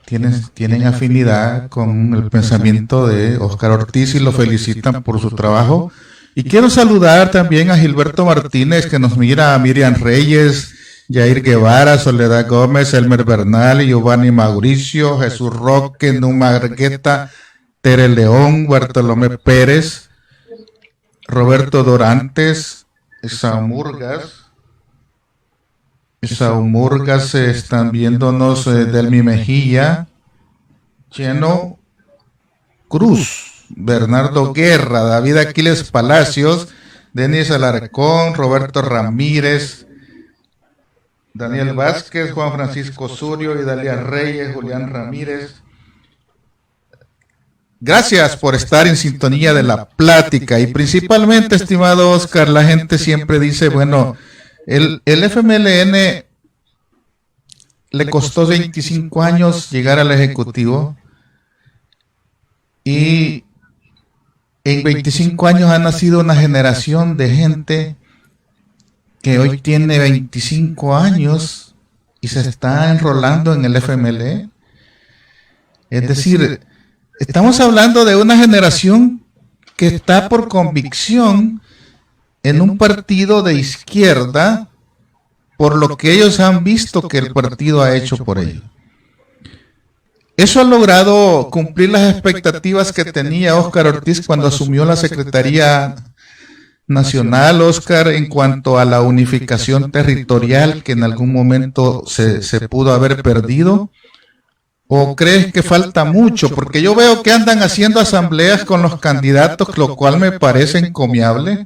tienen afinidad con el pensamiento de Óscar Ortiz y lo felicitan por su trabajo. Y quiero saludar también a Gilberto Martínez, que nos mira, a Miriam Reyes, Jair Guevara, Soledad Gómez, Elmer Bernal, Giovanni Mauricio, Jesús Roque, Numa Argueta, Tere León, Bartolomé Pérez, Roberto Dorantes, Saúl Murgas, están viéndonos Delmi Mejía, Cheno Cruz, Bernardo Guerra, David Aquiles Palacios, Denis Alarcón, Roberto Ramírez, Daniel Vázquez, Juan Francisco Surio, Idalia Reyes, Julián Ramírez. Gracias por estar en sintonía de La Plática y principalmente, estimado Óscar, la gente siempre dice, bueno, el FMLN le costó 25 años llegar al Ejecutivo y en 25 años ha nacido una generación de gente que hoy tiene 25 años y se está enrolando en el FMLN. Es decir, estamos hablando de una generación que está por convicción en un partido de izquierda por lo que ellos han visto que el partido ha hecho por ellos. Eso ha logrado cumplir las expectativas que tenía Óscar Ortiz cuando asumió la Secretaría Nacional, Óscar, en cuanto a la unificación territorial que en algún momento se pudo haber perdido. ¿O crees que falta mucho? Porque yo veo que andan haciendo asambleas con los candidatos, lo cual me parece encomiable.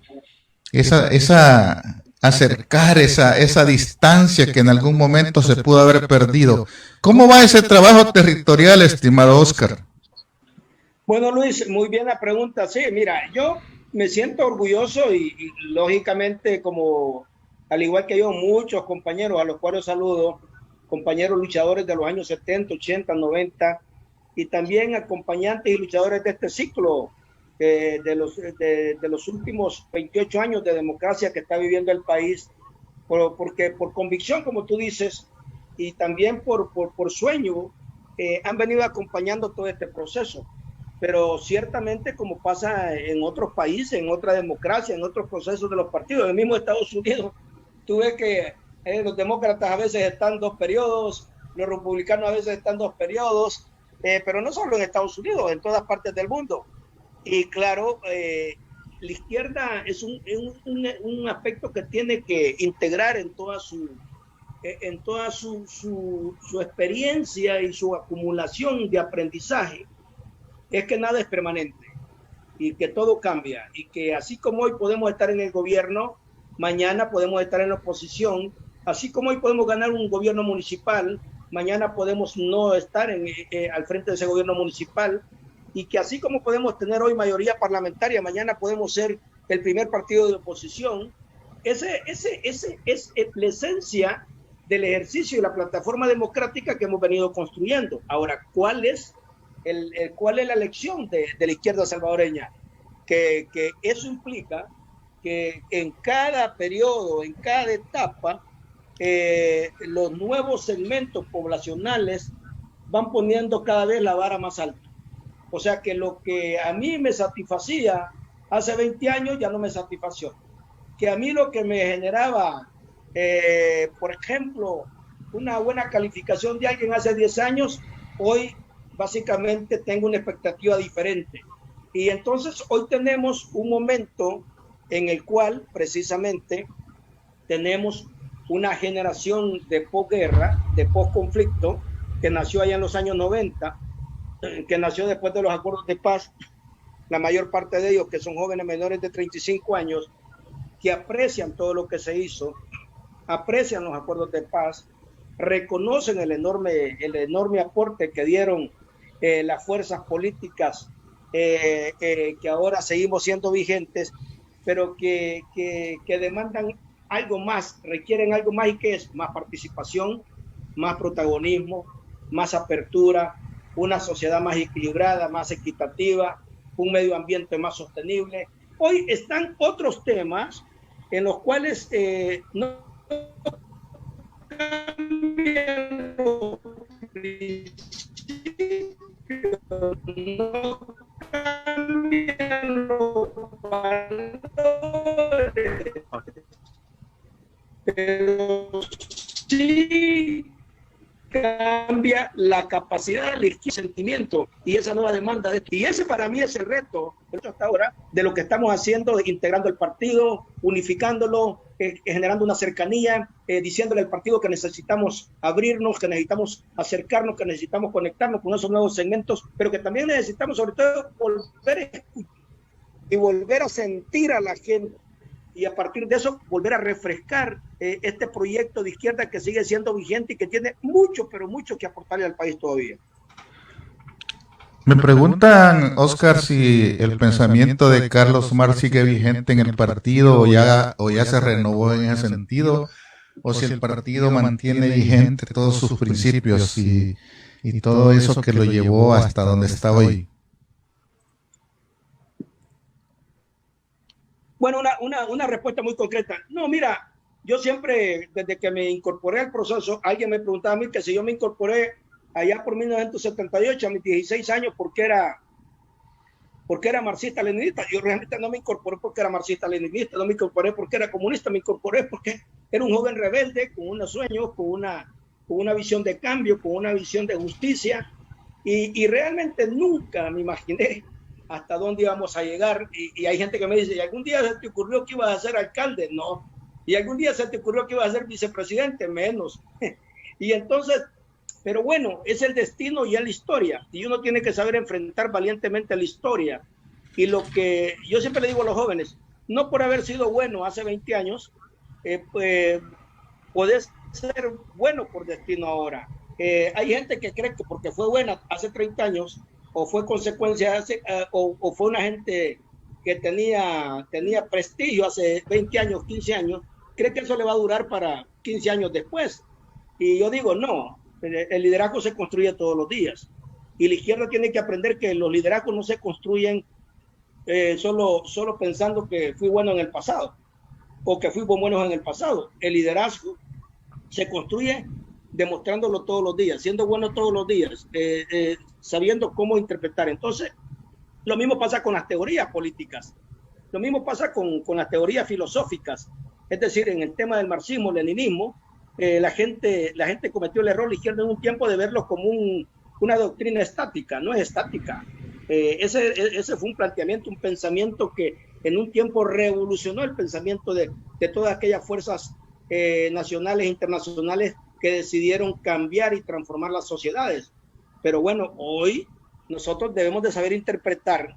Acercar esa distancia que en algún momento se pudo haber perdido. ¿Cómo va ese trabajo territorial, estimado Óscar? Bueno, Luis, muy bien la pregunta. Sí, mira, yo me siento orgulloso y lógicamente, como al igual que yo, muchos compañeros a los cuales saludo, compañeros luchadores de los años 70, 80, 90 y también acompañantes y luchadores de este ciclo de los últimos 28 años de democracia que está viviendo el país, porque por convicción, como tú dices, y también por sueño, han venido acompañando todo este proceso. Pero ciertamente, como pasa en otros países, en otra democracia, en otros procesos de los partidos, en el mismo Estados Unidos, tú ves que los demócratas a veces están 2 periodos, los republicanos a veces están 2 periodos, pero no solo en Estados Unidos, en todas partes del mundo. Y claro, la izquierda es un aspecto que tiene que integrar en toda su experiencia y su acumulación de aprendizaje, es que nada es permanente y que todo cambia, y que así como hoy podemos estar en el gobierno, mañana podemos estar en la oposición, así como hoy podemos ganar un gobierno municipal, mañana podemos no estar al frente de ese gobierno municipal, y que así como podemos tener hoy mayoría parlamentaria, mañana podemos ser el primer partido de oposición. Esa es la esencia del ejercicio y la plataforma democrática que hemos venido construyendo. Ahora, ¿cuál es la lección de la izquierda salvadoreña? Que eso implica que en cada periodo, en cada etapa, los nuevos segmentos poblacionales van poniendo cada vez la vara más alta. O sea que lo que a mí me satisfacía hace 20 años ya no me satisfació. Que a mí lo que me generaba, por ejemplo, una buena calificación de alguien hace 10 años, hoy básicamente tengo una expectativa diferente. Y entonces hoy tenemos un momento en el cual precisamente tenemos una generación de posguerra, de posconflicto, que nació allá en los años 90, que nació después de los acuerdos de paz, la mayor parte de ellos que son jóvenes menores de 35 años, que aprecian todo lo que se hizo, aprecian los acuerdos de paz, reconocen el enorme aporte que dieron las fuerzas políticas que ahora seguimos siendo vigentes, pero que demandan algo más, requieren algo más, y que es más participación, más protagonismo, más apertura, una sociedad más equilibrada, más equitativa, un medio ambiente más sostenible. Hoy están otros temas en los cuales no cambian los principios, no cambian los valores, pero sí cambia la capacidad del sentimiento y esa nueva demanda. Y ese para mí es el reto hasta ahora de lo que estamos haciendo, integrando el partido, unificándolo, generando una cercanía, diciéndole al partido que necesitamos abrirnos, que necesitamos acercarnos, que necesitamos conectarnos con esos nuevos segmentos, pero que también necesitamos sobre todo volver a escuchar y volver a sentir a la gente, y a partir de eso volver a refrescar este proyecto de izquierda que sigue siendo vigente y que tiene mucho, pero mucho que aportarle al país todavía. Me preguntan, Oscar, si el pensamiento de Carlos Mar sigue vigente en el partido o ya se renovó en ese sentido, o si el partido mantiene vigente todos sus principios y todo eso que lo llevó hasta donde está hoy. Bueno, una respuesta muy concreta. No, mira, yo siempre, desde que me incorporé al proceso, alguien me preguntaba a mí que si yo me incorporé allá por 1978, a mis 16 años, porque era marxista-leninista. Yo realmente no me incorporé porque era marxista-leninista, no me incorporé porque era comunista, me incorporé porque era un joven rebelde, con unos sueños, con una visión de cambio, con una visión de justicia, y realmente nunca me imaginé hasta dónde íbamos a llegar. Y hay gente que me dice, ¿y algún día se te ocurrió que ibas a ser alcalde? No. ¿Y algún día se te ocurrió que ibas a ser vicepresidente? Menos. Y entonces, pero bueno, es el destino y es la historia, y uno tiene que saber enfrentar valientemente la historia. Y lo que yo siempre le digo a los jóvenes, no por haber sido bueno hace 20 años, podés ser bueno por destino ahora. Hay gente que cree que porque fue buena hace 30 años, o fue consecuencia o fue una gente que tenía prestigio hace 20 años, 15 años, cree que eso le va a durar para 15 años después. Y yo digo, no, el liderazgo se construye todos los días. Y la izquierda tiene que aprender que los liderazgos no se construyen solo pensando que fui bueno en el pasado, o que fuimos buenos en el pasado. El liderazgo se construye demostrándolo todos los días, siendo bueno todos los días, sabiendo cómo interpretar. Entonces, lo mismo pasa con las teorías políticas, lo mismo pasa con las teorías filosóficas. Es decir, en el tema del marxismo-leninismo, la gente cometió el error, la izquierda, en un tiempo de verlo como una doctrina estática. No es estática. Ese fue un planteamiento, un pensamiento que en un tiempo revolucionó el pensamiento de todas aquellas fuerzas nacionales e internacionales que decidieron cambiar y transformar las sociedades. Pero bueno, hoy nosotros debemos de saber interpretar,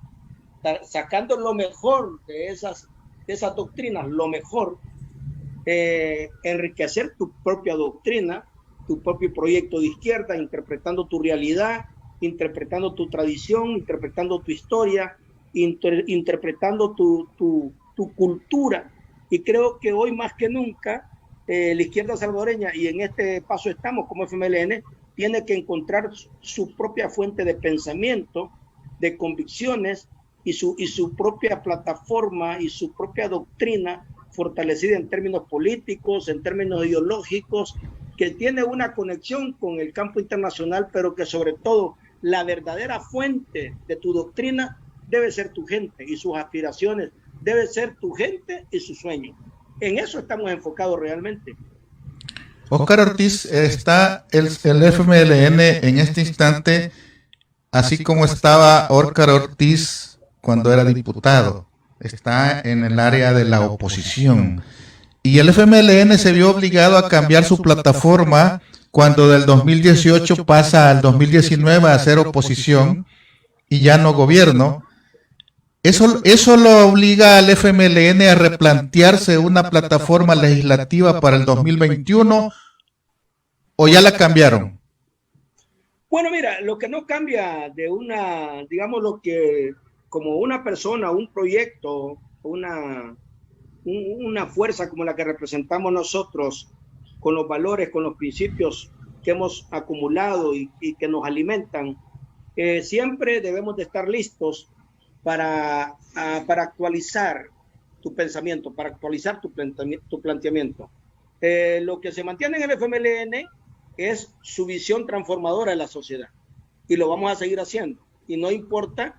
sacando lo mejor de esas doctrinas, lo mejor, enriquecer tu propia doctrina, tu propio proyecto de izquierda, interpretando tu realidad, interpretando tu tradición, interpretando tu historia, interpretando tu cultura. Y creo que hoy más que nunca la izquierda salvadoreña, y en este paso estamos como FMLN, tiene que encontrar su propia fuente de pensamiento, de convicciones y su propia plataforma y su propia doctrina fortalecida en términos políticos, en términos ideológicos, que tiene una conexión con el campo internacional, pero que sobre todo la verdadera fuente de tu doctrina debe ser tu gente y sus aspiraciones, debe ser tu gente y sus sueños. En eso estamos enfocados realmente. Óscar Ortiz, está el FMLN en este instante, así como estaba Óscar Ortiz cuando era diputado, está en el área de la oposición. Y el FMLN se vio obligado a cambiar su plataforma cuando del 2018 pasa al 2019 a ser oposición y ya no gobierno. ¿Eso lo obliga al FMLN a replantearse una plataforma legislativa para el 2021 o ya la cambiaron? Bueno, mira, lo que no cambia de digamos lo que como una persona, un proyecto, una fuerza como la que representamos nosotros, con los valores, con los principios que hemos acumulado y que nos alimentan, siempre debemos de estar listos para actualizar tu pensamiento, para actualizar tu planteamiento. Lo que se mantiene en el FMLN es su visión transformadora de la sociedad y lo vamos a seguir haciendo. Y no importa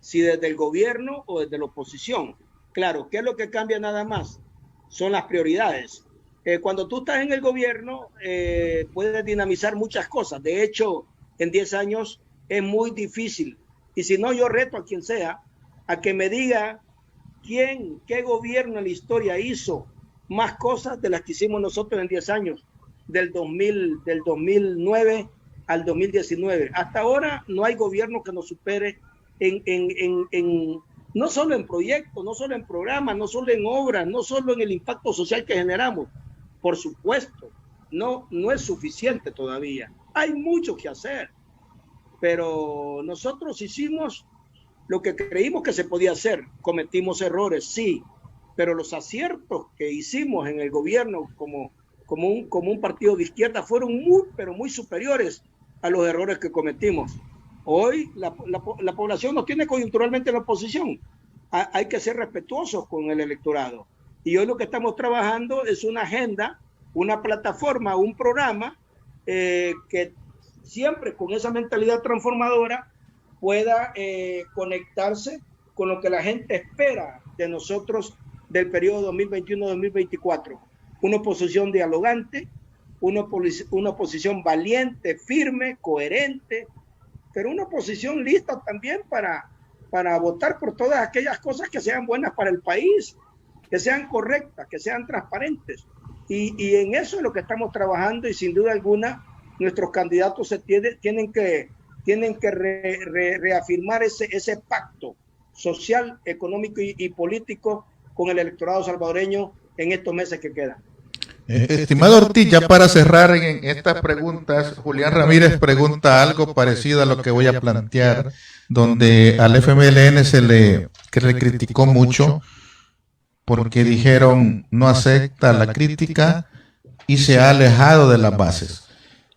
si desde el gobierno o desde la oposición. Claro, ¿qué es lo que cambia nada más? Son las prioridades. Cuando tú estás en el gobierno, puedes dinamizar muchas cosas. De hecho, en 10 años es muy difícil. Y si no, yo reto a quien sea a que me diga qué gobierno en la historia hizo más cosas de las que hicimos nosotros en 10 años, del 2009 al 2019. Hasta ahora no hay gobierno que nos supere no solo en proyectos, no solo en programas, no solo en obras, no solo en el impacto social que generamos. Por supuesto, no es suficiente todavía. Hay mucho que hacer, pero nosotros hicimos lo que creímos que se podía hacer. Cometimos errores, sí, pero los aciertos que hicimos en el gobierno como un partido de izquierda fueron muy superiores a los errores que cometimos. Hoy la población nos tiene coyunturalmente en la oposición. Hay que ser respetuosos con el electorado. Y hoy lo que estamos trabajando es una agenda, una plataforma, un programa que siempre con esa mentalidad transformadora pueda conectarse con lo que la gente espera de nosotros del periodo 2021-2024. Una oposición dialogante, una oposición valiente, firme, coherente, pero una oposición lista también para votar por todas aquellas cosas que sean buenas para el país, que sean correctas, que sean transparentes. Y en eso es lo que estamos trabajando, y sin duda alguna nuestros candidatos tienen que reafirmar ese pacto social, económico y político con el electorado salvadoreño en estos meses que quedan. Estimado Ortiz, ya para cerrar en estas preguntas, Julián Ramírez pregunta algo parecido a lo que voy a plantear, donde al FMLN se le criticó mucho porque dijeron no acepta la crítica y se ha alejado de las bases.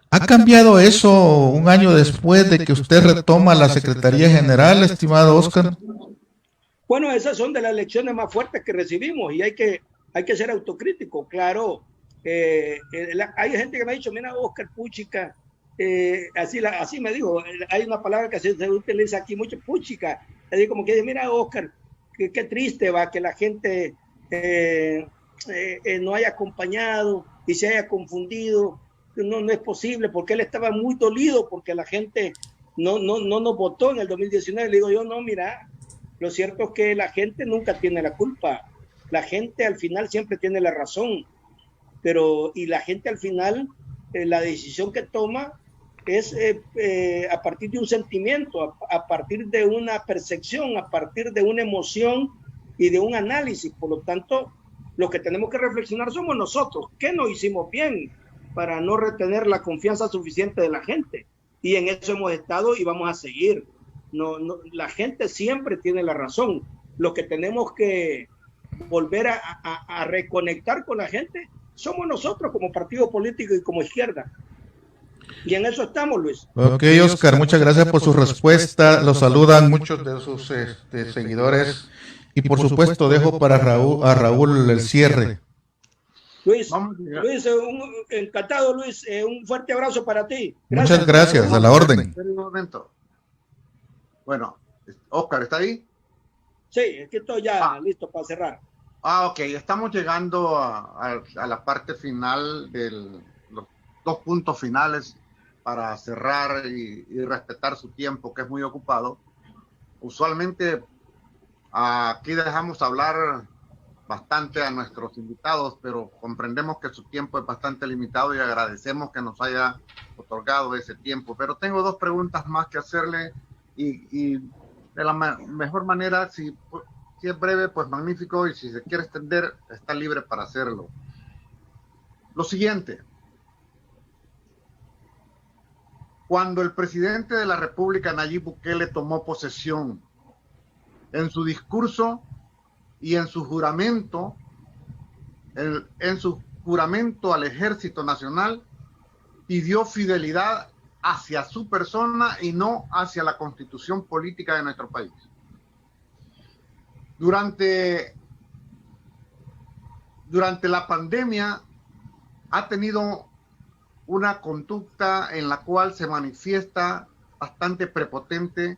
¿Ha cambiado eso un año después de que usted retoma la Secretaría General, estimado Óscar? Bueno, esas son de las lecciones más fuertes que recibimos y hay que ser autocrítico, claro. Hay gente que me ha dicho, mira, Óscar, puchica, así me dijo, hay una palabra que se utiliza aquí mucho, puchica, así como que dice, mira, Óscar, qué triste va que la gente no haya acompañado y se haya confundido. No es posible, porque él estaba muy dolido porque la gente no nos votó en el 2019. Le digo yo, no, mira, lo cierto es que la gente nunca tiene la culpa. La gente al final siempre tiene la razón, y la gente al final, la decisión que toma es a partir de un sentimiento, a partir de una percepción, a partir de una emoción y de un análisis. Por lo tanto, los que tenemos que reflexionar somos nosotros. ¿Qué no hicimos bien para no retener la confianza suficiente de la gente? Y en eso hemos estado y vamos a seguir. La gente siempre tiene la razón. Lo que tenemos que volver a reconectar con la gente somos nosotros como partido político y como izquierda. Y en eso estamos, Luis. Ok, Oscar, muchas gracias por su respuesta. Los saludan muchos de sus seguidores. Y por supuesto, dejo para Raúl el cierre. Luis, encantado, Luis. Un fuerte abrazo para ti. Gracias. Muchas gracias, a la orden. Un momento. Bueno, Oscar, ¿está ahí? Sí, aquí estoy ya listo para cerrar. Ok, estamos llegando a la parte final de los 2 puntos finales para cerrar y respetar su tiempo, que es muy ocupado. Usualmente aquí dejamos hablar bastante a nuestros invitados, pero comprendemos que su tiempo es bastante limitado y agradecemos que nos haya otorgado ese tiempo. Pero tengo 2 preguntas más que hacerle y de la mejor manera, si es breve, pues magnífico, y si se quiere extender, está libre para hacerlo. Lo siguiente: cuando el presidente de la República, Nayib Bukele, tomó posesión, en su discurso y en su juramento, al Ejército Nacional, pidió fidelidad hacia su persona y no hacia la constitución política de nuestro país. Durante la pandemia ha tenido una conducta en la cual se manifiesta bastante prepotente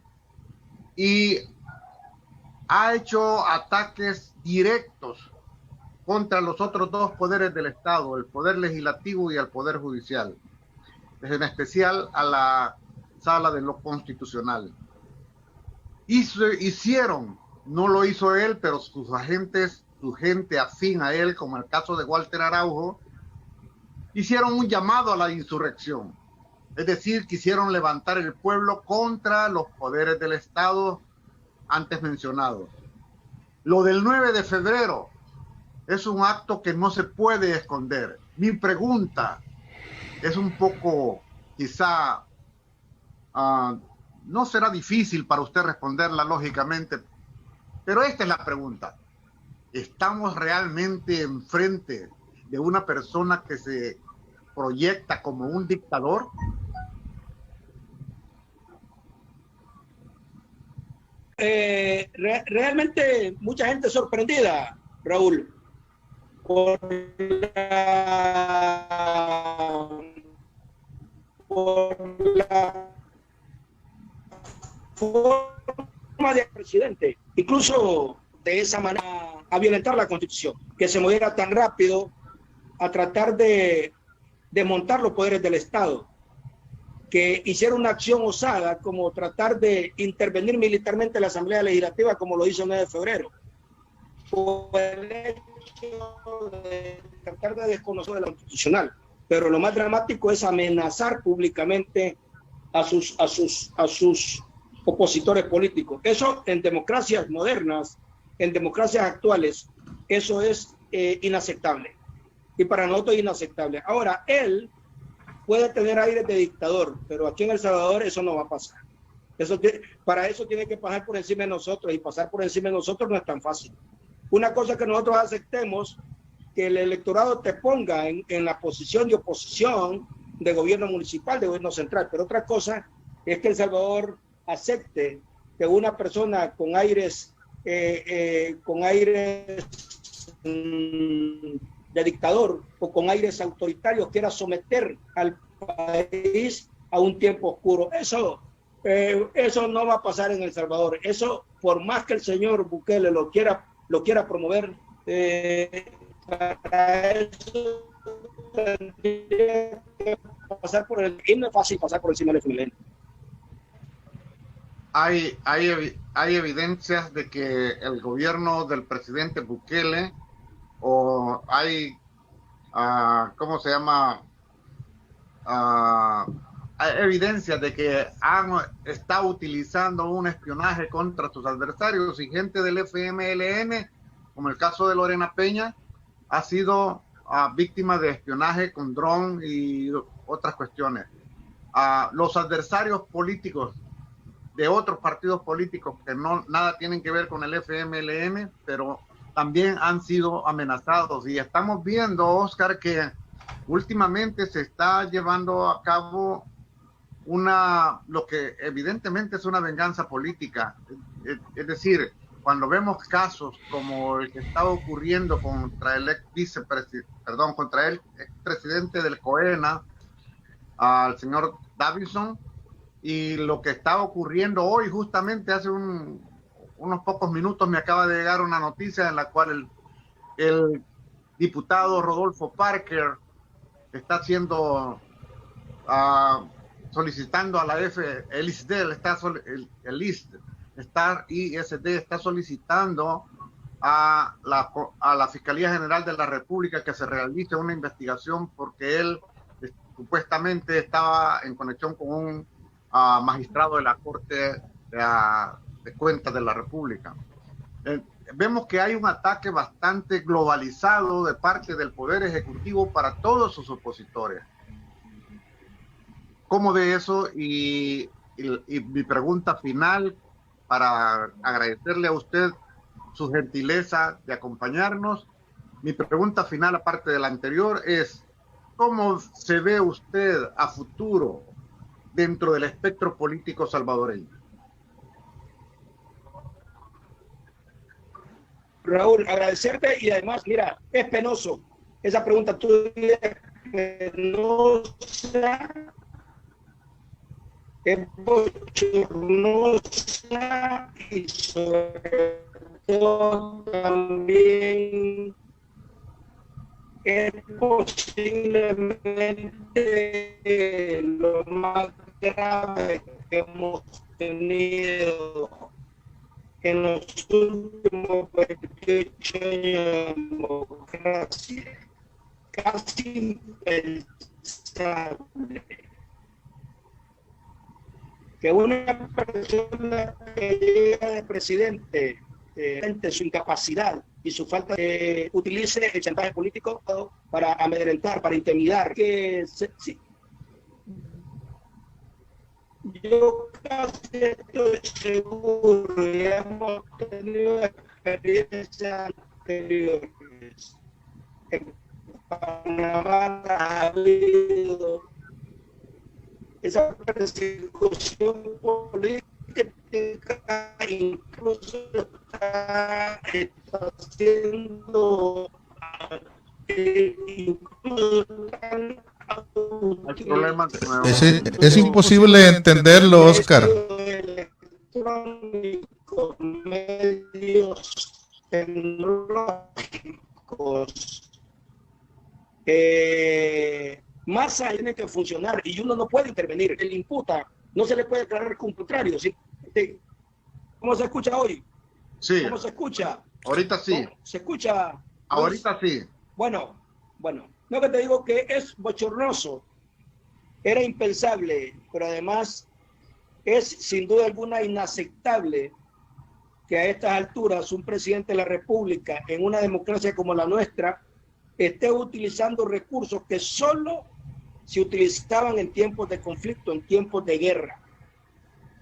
y ha hecho ataques directos contra los otros 2 poderes del Estado, el poder legislativo y el poder judicial, en especial a la Sala de lo Constitucional. Hicieron, no lo hizo él, pero sus agentes, su gente afín a él, como el caso de Walter Araujo, hicieron un llamado a la insurrección. Es decir, quisieron levantar el pueblo contra los poderes del Estado antes mencionados. Lo del 9 de febrero es un acto que no se puede esconder. Mi pregunta es un poco, quizá, no será difícil para usted responderla lógicamente, pero esta es la pregunta. ¿Estamos realmente enfrente de una persona que se proyecta como un dictador? Realmente mucha gente sorprendida, Raúl, por la forma del presidente, incluso de esa manera a violentar la Constitución, que se moviera tan rápido a tratar de desmontar los poderes del Estado, que hiciera una acción osada como tratar de intervenir militarmente en la Asamblea Legislativa, como lo hizo el 9 de febrero, por el hecho de tratar de desconocer la Constitucional. Pero lo más dramático es amenazar públicamente a sus opositores políticos. Eso en democracias modernas, en democracias actuales, eso es inaceptable. Y para nosotros es inaceptable. Ahora, él puede tener aires de dictador, pero aquí en El Salvador eso no va a pasar. Para eso tiene que pasar por encima de nosotros, y pasar por encima de nosotros no es tan fácil. Una cosa que nosotros aceptemos, que el electorado te ponga en la posición de oposición de gobierno municipal, de gobierno central, pero otra cosa es que El Salvador acepte que una persona con aires de dictador o con aires autoritarios quiera someter al país a un tiempo oscuro. Eso no va a pasar en El Salvador. Eso, por más que el señor Bukele lo quiera promover, para eso tendría que pasar por el... Y no es fácil pasar por encima del FMLN. Hay evidencias de que el gobierno del presidente Bukele, o hay, ¿cómo se llama? Hay evidencias de que está utilizando un espionaje contra sus adversarios, y gente del FMLN, como el caso de Lorena Peña, ha sido víctima de espionaje con dron y otras cuestiones. Los adversarios políticos de otros partidos políticos que nada tienen que ver con el FMLN, pero también han sido amenazados. Y estamos viendo, Oscar, que últimamente se está llevando a cabo lo que evidentemente es una venganza política. Es decir, cuando vemos casos como el que está ocurriendo contra el contra el expresidente del COENA, al señor Davidson, y lo que está ocurriendo hoy, justamente hace unos pocos minutos me acaba de llegar una noticia en la cual el diputado Rodolfo Parker está solicitando a la ISD está solicitando a la Fiscalía General de la República que se realice una investigación porque él supuestamente estaba en conexión con un magistrado de la Corte de Cuentas de la República. Vemos que hay un ataque bastante globalizado de parte del Poder Ejecutivo para todos sus opositores. ¿Cómo de eso? Y mi pregunta final, para agradecerle a usted su gentileza de acompañarnos, mi pregunta final, aparte de la anterior, es: ¿cómo se ve usted a futuro dentro del espectro político salvadoreño? Raúl, agradecerte, y además, mira, es penoso esa pregunta tuya, penosa, es bochornosa, y sobre todo también es posiblemente lo más grave que hemos tenido en los últimos 28 años de democracia. Casi impensable que una persona que llega de presidente, su incapacidad y su falta de utilice el chantaje político para amedrentar, para intimidar, sí. Yo casi estoy seguro, ya hemos tenido experiencias anteriores. En Panamá ha habido esa persecución política, incluso está haciendo Es imposible entenderlo, Oscar. Medios tecnológicos masa tiene que funcionar y uno no puede intervenir. El imputa no se le puede declarar contrario. ¿Sí? ¿Cómo se escucha hoy? Sí. ¿Cómo se escucha? Ahorita sí. ¿Cómo se escucha? Ahorita sí. Bueno. No, que te digo que es bochornoso. Era impensable, pero además es sin duda alguna inaceptable que a estas alturas un presidente de la República en una democracia como la nuestra esté utilizando recursos que solo se utilizaban en tiempos de conflicto, en tiempos de guerra.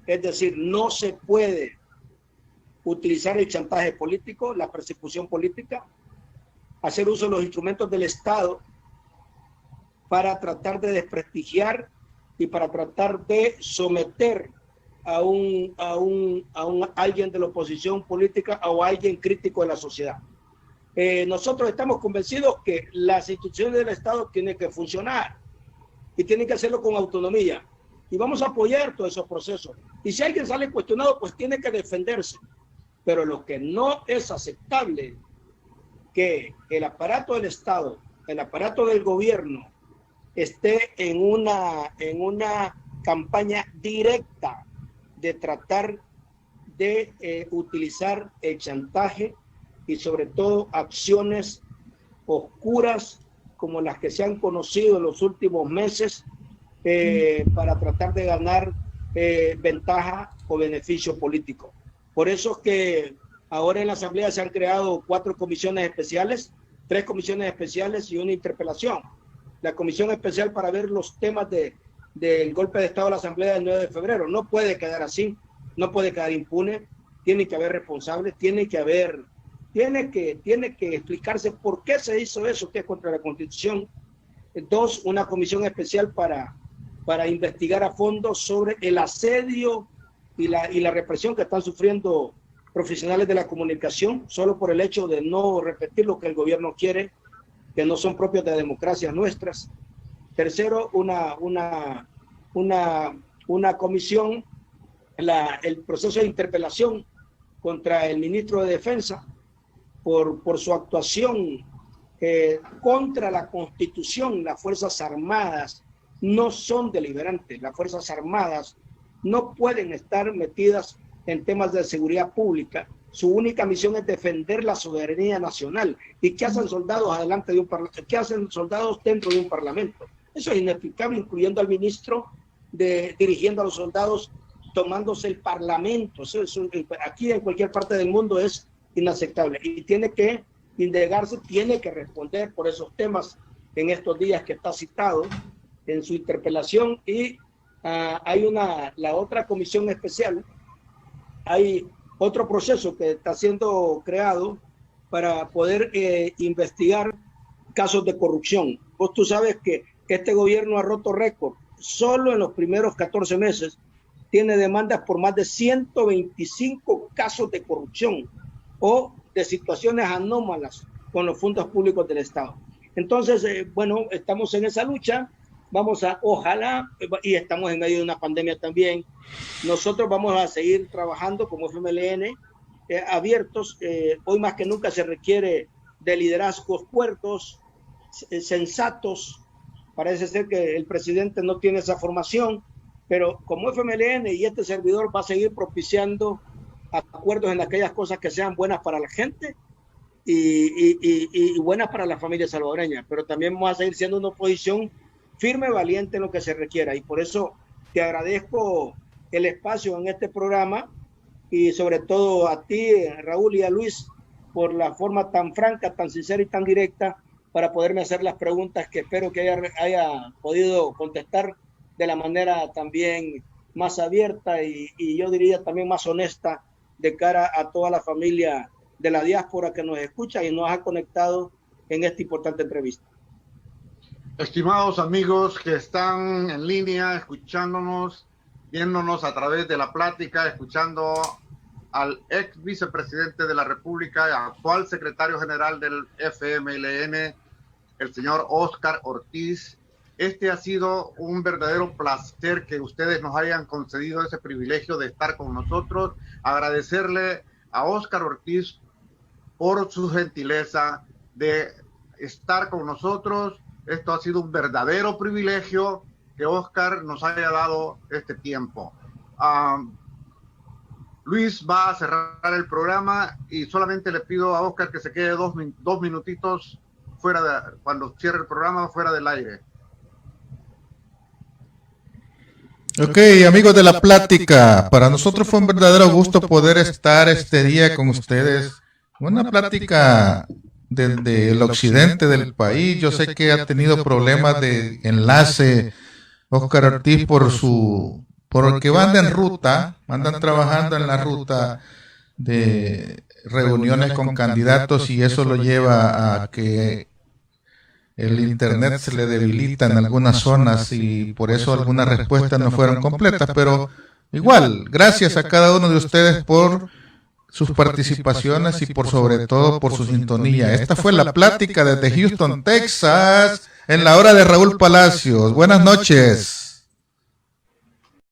Es decir, no se puede utilizar el chantaje político, la persecución política, hacer uso de los instrumentos del Estado para tratar de desprestigiar y para tratar de someter a alguien de la oposición política o a alguien crítico de la sociedad. Nosotros estamos convencidos que las instituciones del Estado tienen que funcionar y tienen que hacerlo con autonomía. Y vamos a apoyar todos esos procesos. Y si alguien sale cuestionado, pues tiene que defenderse. Pero lo que no es aceptable, que el aparato del Estado, el aparato del gobierno, esté en una campaña directa de tratar de utilizar el chantaje y sobre todo acciones oscuras como las que se han conocido en los últimos meses para tratar de ganar ventaja o beneficio político. Por eso es que ahora en la Asamblea se han creado 4 comisiones especiales, 3 comisiones especiales y una interpelación. La comisión especial para ver los temas del golpe de Estado de la Asamblea del 9 de febrero. No puede quedar así, no puede quedar impune, tiene que haber responsables, tiene que explicarse por qué se hizo eso, que es contra la Constitución. 2, una comisión especial para investigar a fondo sobre el asedio y la represión que están sufriendo profesionales de la comunicación, solo por el hecho de no repetir lo que el gobierno quiere, que no son propios de democracias nuestras. Tercero, una comisión, el proceso de interpelación contra el ministro de Defensa por su actuación contra la Constitución. Las Fuerzas Armadas no son deliberantes. Las Fuerzas Armadas no pueden estar metidas en temas de seguridad pública. Su única misión es defender la soberanía nacional. ¿Y qué hacen soldados qué hacen soldados dentro de un parlamento? Eso es inexplicable, incluyendo al ministro dirigiendo a los soldados, tomándose el parlamento. Aquí en cualquier parte del mundo es inaceptable y tiene que indagarse, tiene que responder por esos temas en estos días que está citado en su interpelación. Y hay la otra comisión especial, hay otro proceso que está siendo creado para poder investigar casos de corrupción. Tú sabes que este gobierno ha roto récord. Solo en los primeros 14 meses tiene demandas por más de 125 casos de corrupción o de situaciones anómalas con los fondos públicos del Estado. Entonces, estamos en esa lucha. Ojalá, y estamos en medio de una pandemia también, nosotros vamos a seguir trabajando como FMLN, abiertos. Hoy más que nunca se requiere de liderazgos fuertes, sensatos. Parece ser que el presidente no tiene esa formación, pero como FMLN y este servidor va a seguir propiciando acuerdos en aquellas cosas que sean buenas para la gente y buenas para la familia salvadoreña, pero también vamos a seguir siendo una oposición firme, valiente en lo que se requiera. Y por eso te agradezco el espacio en este programa y sobre todo a ti, Raúl, y a Luis por la forma tan franca, tan sincera y tan directa para poderme hacer las preguntas que espero que haya podido contestar de la manera también más abierta y yo diría también más honesta de cara a toda la familia de la diáspora que nos escucha y nos ha conectado en esta importante entrevista. Estimados amigos que están en línea, escuchándonos, viéndonos a través de la plática, escuchando al ex vicepresidente de la República, actual secretario general del FMLN, el señor Óscar Ortiz. Este ha sido un verdadero placer que ustedes nos hayan concedido ese privilegio de estar con nosotros. Agradecerle a Óscar Ortiz por su gentileza de estar con nosotros. Esto ha sido un verdadero privilegio que Óscar nos haya dado este tiempo. Luis va a cerrar el programa y solamente le pido a Óscar que se quede dos minutitos cuando cierre el programa fuera del aire. Ok, amigos de la plática, para nosotros fue un verdadero gusto poder estar este día con ustedes. Una plática desde el occidente del país. Yo sé que ha tenido problemas de enlace Óscar Ortiz porque andan en ruta, andan trabajando en la ruta de reuniones con candidatos y eso lo lleva a que el internet se le debilita en algunas zonas y por eso algunas respuestas no fueron completas, pero igual, gracias a cada uno de ustedes por sus participaciones y por sobre todo por su sintonía. Esta fue la plática desde Houston, Texas, en la hora de Raúl Palacios. Buenas noches.